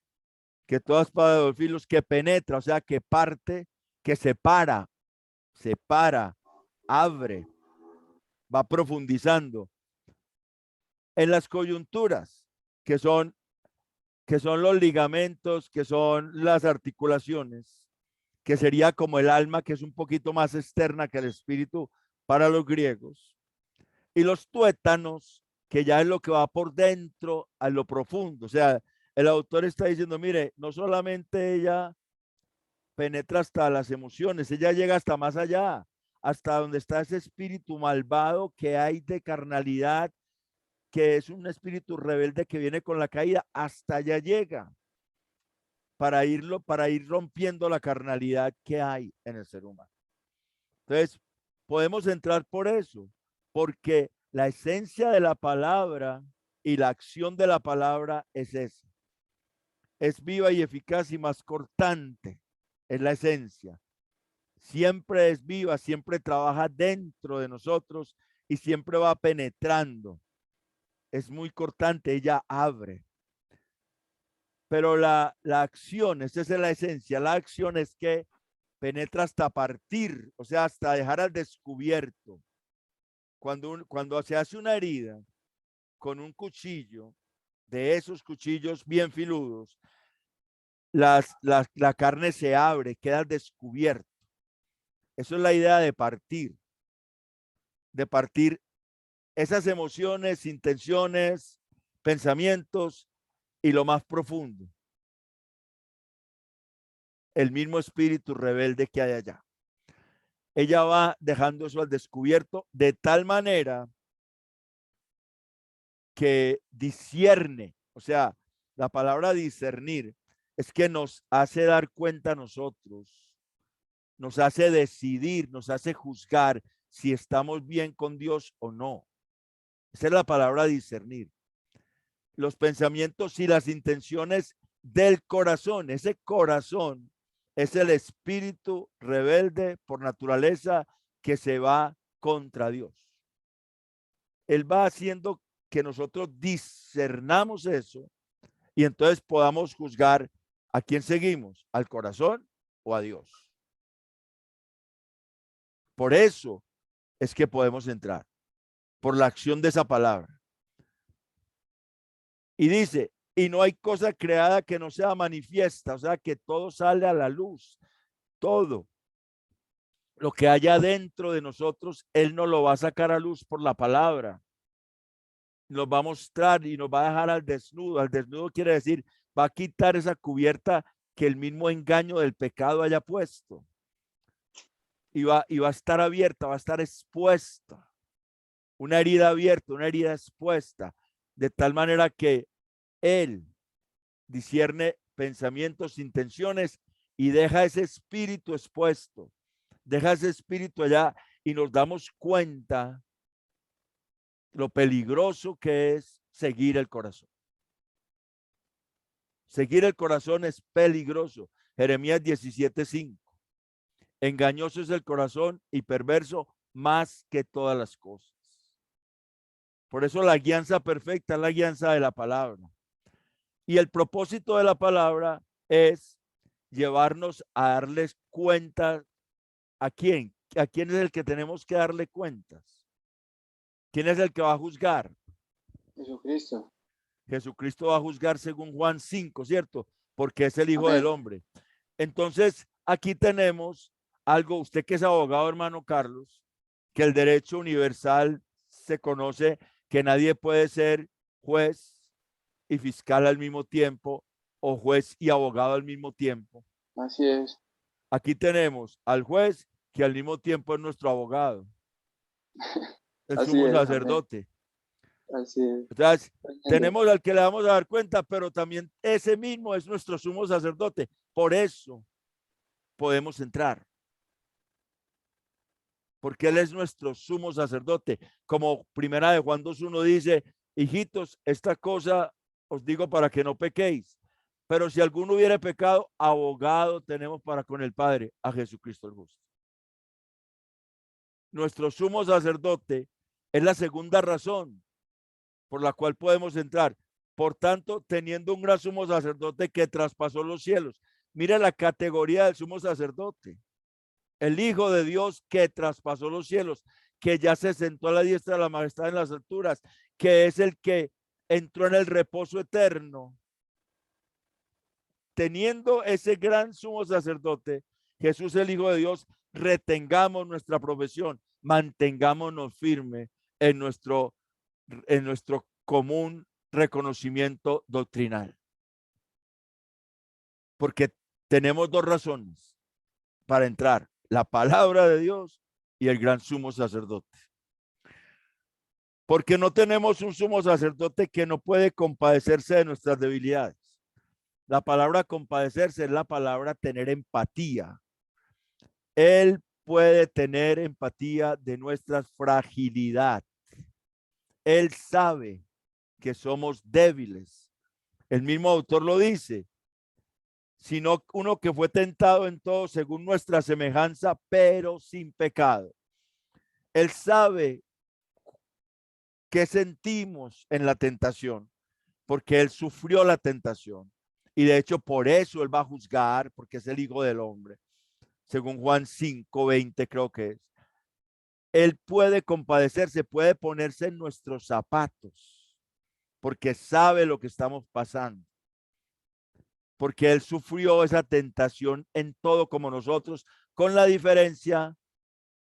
que toda espada de dos filos, que penetra, o sea, que parte, que separa, abre, va profundizando en las coyunturas, que son los ligamentos, que son las articulaciones, que sería como el alma, que es un poquito más externa que el espíritu para los griegos, y los tuétanos, que ya es lo que va por dentro a lo profundo. O sea, el autor está diciendo, mire, no solamente ella penetra hasta las emociones, ella llega hasta más allá, hasta donde está ese espíritu malvado que hay de carnalidad, que es un espíritu rebelde que viene con la caída, hasta allá llega para ir rompiendo la carnalidad que hay en el ser humano. Entonces, podemos entrar por eso, porque la esencia de la palabra y la acción de la palabra es esa. Es viva y eficaz y más cortante, es la esencia. Siempre es viva, siempre trabaja dentro de nosotros y siempre va penetrando. Es muy cortante, ella abre. Pero la acción, esa es la esencia, la acción es que penetra hasta partir, o sea, hasta dejar al descubierto. Cuando se hace una herida con un cuchillo, de esos cuchillos bien filudos, la carne se abre, queda al descubierto. Eso es la idea de partir esas emociones, intenciones, pensamientos y lo más profundo, el mismo espíritu rebelde que hay allá. Ella va dejando eso al descubierto de tal manera que discierne, o sea, la palabra discernir es que nos hace dar cuenta a nosotros, nos hace decidir, nos hace juzgar si estamos bien con Dios o no. Esa es la palabra discernir. Los pensamientos y las intenciones del corazón. Ese corazón es el espíritu rebelde por naturaleza que se va contra Dios. Él va haciendo que nosotros discernamos eso y entonces podamos juzgar a quién seguimos, al corazón o a Dios. Por eso es que podemos entrar, por la acción de esa palabra. Y dice, y no hay cosa creada que no sea manifiesta, o sea que todo sale a la luz, todo lo que haya dentro de nosotros, Él nos lo va a sacar a luz por la palabra. Nos va a mostrar y nos va a dejar al desnudo. Al desnudo quiere decir, va a quitar esa cubierta que el mismo engaño del pecado haya puesto. Y va a estar abierta, va a estar expuesta. Una herida abierta, una herida expuesta. De tal manera que Él discierne pensamientos, intenciones y deja ese espíritu expuesto. Deja ese espíritu allá y nos damos cuenta lo peligroso que es seguir el corazón. Seguir el corazón es peligroso. Jeremías 17:5. Engañoso es el corazón y perverso más que todas las cosas. Por eso la guianza perfecta es la guianza de la palabra. Y el propósito de la palabra es llevarnos a darles cuenta. ¿A quién? ¿A quién es el que tenemos que darle cuentas? ¿Quién es el que va a juzgar? Jesucristo. Jesucristo va a juzgar según Juan 5, ¿cierto? Porque es el Hijo Amén. del Hombre. Entonces, aquí tenemos algo, usted que es abogado, hermano Carlos, que el derecho universal se conoce que nadie puede ser juez y fiscal al mismo tiempo o juez y abogado al mismo tiempo. Así es. Aquí tenemos al juez que al mismo tiempo es nuestro abogado, el Así sumo es, sacerdote. Así es. Entonces, tenemos al que le vamos a dar cuenta, pero también ese mismo es nuestro sumo sacerdote. Por eso podemos entrar. Porque Él es nuestro sumo sacerdote. Como primera de Juan 2:1 dice, hijitos, esta cosa os digo para que no pequéis. Pero si alguno hubiere pecado, abogado tenemos para con el Padre, a Jesucristo el justo. Nuestro sumo sacerdote es la segunda razón por la cual podemos entrar. Por tanto, teniendo un gran sumo sacerdote que traspasó los cielos. Mira la categoría del sumo sacerdote. El Hijo de Dios que traspasó los cielos, que ya se sentó a la diestra de la majestad en las alturas, que es el que entró en el reposo eterno. Teniendo ese gran sumo sacerdote, Jesús el Hijo de Dios, retengamos nuestra profesión, mantengámonos firmes en nuestro común reconocimiento doctrinal. Porque tenemos dos razones para entrar: la palabra de Dios y el gran sumo sacerdote. Porque no tenemos un sumo sacerdote que no puede compadecerse de nuestras debilidades. La palabra compadecerse es la palabra tener empatía. Él puede tener empatía de nuestra fragilidad. Él sabe que somos débiles. El mismo autor lo dice, sino uno que fue tentado en todo según nuestra semejanza, pero sin pecado. Él sabe qué sentimos en la tentación, porque él sufrió la tentación. Y de hecho, por eso él va a juzgar, porque es el Hijo del Hombre. Según Juan 5:20 creo que es. Él puede compadecerse, puede ponerse en nuestros zapatos, porque sabe lo que estamos pasando. Porque él sufrió esa tentación en todo como nosotros, con la diferencia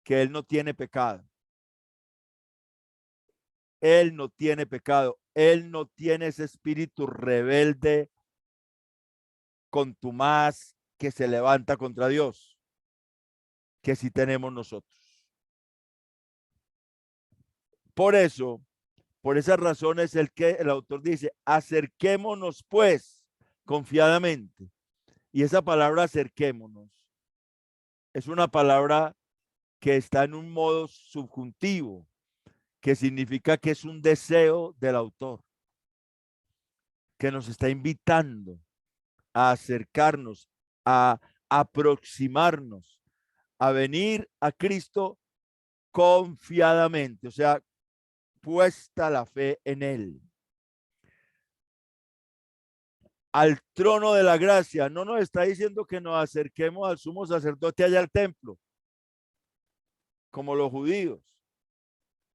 que él no tiene pecado. Él no tiene pecado. Él no tiene ese espíritu rebelde, contumaz, que se levanta contra Dios, que sí tenemos nosotros. Por eso, por esa razón es el que el autor dice, acerquémonos pues confiadamente. Y esa palabra acerquémonos es una palabra que está en un modo subjuntivo, que significa que es un deseo del autor, que nos está invitando a acercarnos, a aproximarnos, a venir a Cristo confiadamente, o sea, puesta la fe en Él. Al trono de la gracia. No nos está diciendo que nos acerquemos al sumo sacerdote allá al templo, como los judíos,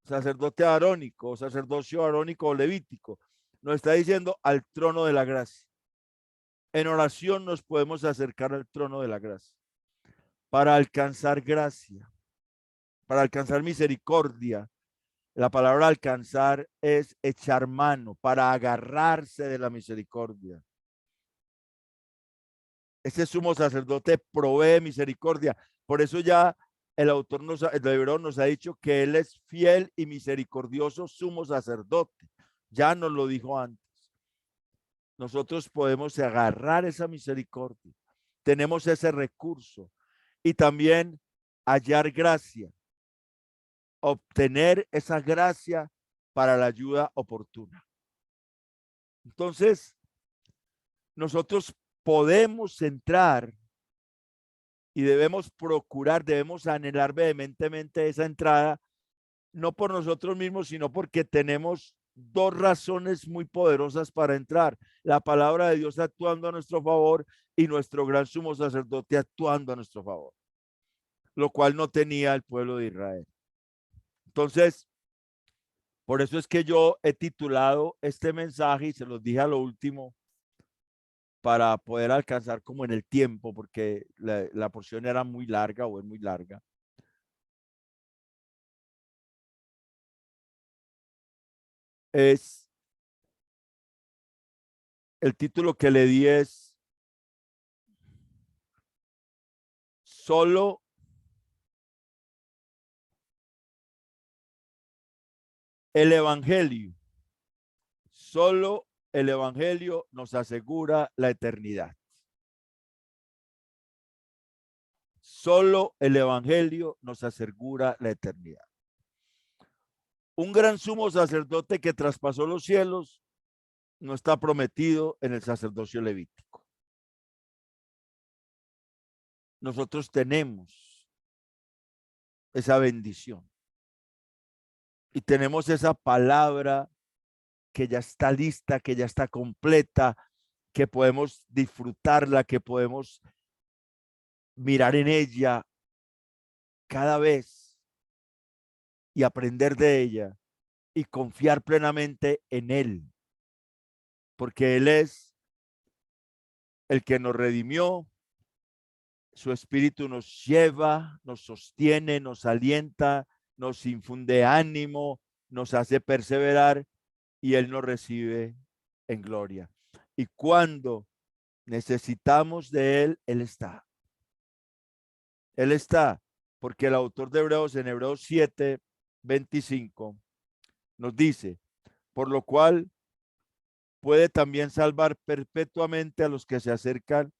sacerdote arónico, sacerdocio arónico o levítico. Nos está diciendo al trono de la gracia. En oración nos podemos acercar al trono de la gracia para alcanzar gracia, para alcanzar misericordia. La palabra alcanzar es echar mano, para agarrarse de la misericordia. Ese sumo sacerdote provee misericordia. Por eso ya el autor el Hebreo nos ha dicho que él es fiel y misericordioso sumo sacerdote. Ya nos lo dijo antes. Nosotros podemos agarrar esa misericordia. Tenemos ese recurso y también hallar gracia, obtener esa gracia para la ayuda oportuna. Entonces, nosotros podemos entrar y debemos procurar, debemos anhelar vehementemente esa entrada, no por nosotros mismos, sino porque tenemos dos razones muy poderosas para entrar: la palabra de Dios actuando a nuestro favor y nuestro gran sumo sacerdote actuando a nuestro favor, lo cual no tenía el pueblo de Israel. Entonces, por eso es que yo he titulado este mensaje, y se los dije a lo último, para poder alcanzar como en el tiempo, porque la porción era muy larga o es muy larga. Es el título que le di es solo el evangelio. Solo el evangelio nos asegura la eternidad. Solo el evangelio nos asegura la eternidad. Un gran sumo sacerdote que traspasó los cielos no está prometido en el sacerdocio levítico. Nosotros tenemos esa bendición y tenemos esa palabra que ya está lista, que ya está completa, que podemos disfrutarla, que podemos mirar en ella cada vez y aprender de ella y confiar plenamente en Él, porque Él es el que nos redimió. Su espíritu nos lleva, nos sostiene, nos alienta, nos infunde ánimo, nos hace perseverar y Él nos recibe en gloria. Y cuando necesitamos de Él, Él está. Él está, porque el autor de Hebreos en Hebreos 7:25 nos dice, por lo cual puede también salvar perpetuamente a los que se acercan,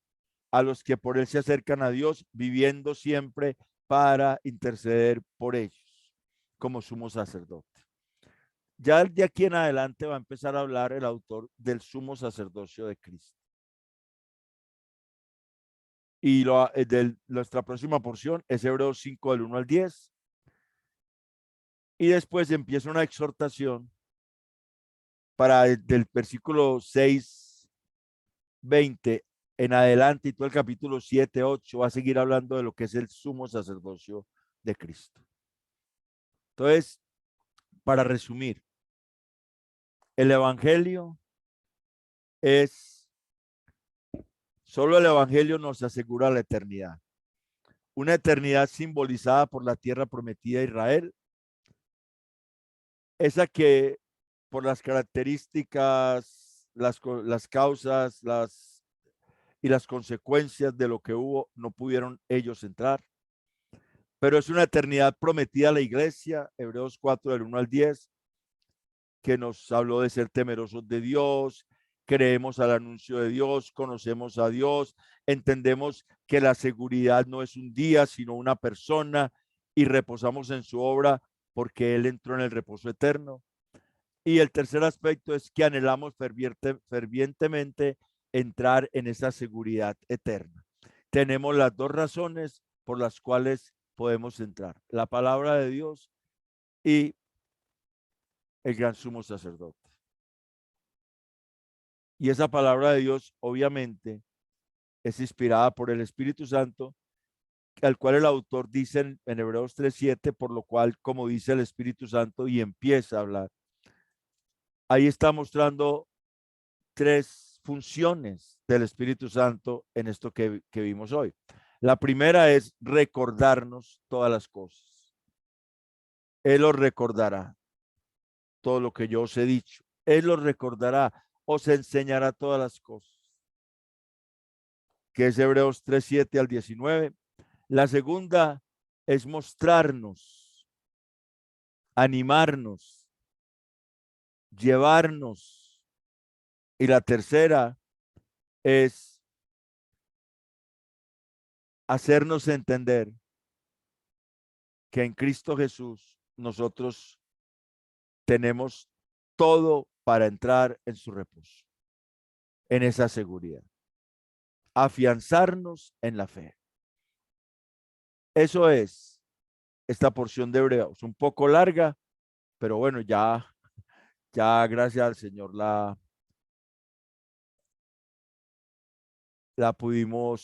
a los que por Él se acercan a Dios, viviendo siempre para interceder por ellos, como sumo sacerdote. Ya de aquí en adelante va a empezar a hablar el autor del sumo sacerdocio de Cristo. Y nuestra próxima porción es Hebreos 5 del 1 al 10. Y después empieza una exhortación para del versículo 6:20 en adelante, y todo el capítulo 7-8 va a seguir hablando de lo que es el sumo sacerdocio de Cristo. Entonces, para resumir, el evangelio solo el evangelio nos asegura la eternidad. Una eternidad simbolizada por la tierra prometida a Israel, esa que por las características, las causas, y las consecuencias de lo que hubo, no pudieron ellos entrar. Pero es una eternidad prometida a la iglesia, Hebreos 4 del 1 al 10, que nos habló de ser temerosos de Dios, creemos al anuncio de Dios, conocemos a Dios, entendemos que la seguridad no es un día, sino una persona, y reposamos en su obra porque Él entró en el reposo eterno. Y el tercer aspecto es que anhelamos fervientemente entrar en esa seguridad eterna. Tenemos las dos razones por las cuales podemos entrar: la palabra de Dios y el gran sumo sacerdote. Y esa palabra de Dios obviamente es inspirada por el Espíritu Santo, al cual el autor dice en Hebreos 3:7, por lo cual, como dice el Espíritu Santo, y empieza a hablar. Ahí está mostrando tres funciones del Espíritu Santo en esto que vimos hoy. La primera es recordarnos todas las cosas. Él os recordará todo lo que yo os he dicho. Él os recordará, os enseñará todas las cosas. Que es Hebreos 3:7 al 19. La segunda es mostrarnos, animarnos, llevarnos. Y la tercera es hacernos entender que en Cristo Jesús nosotros tenemos todo para entrar en su reposo, en esa seguridad. Afianzarnos en la fe. Eso es esta porción de Hebreos, un poco larga, pero bueno, ya gracias al Señor la pudimos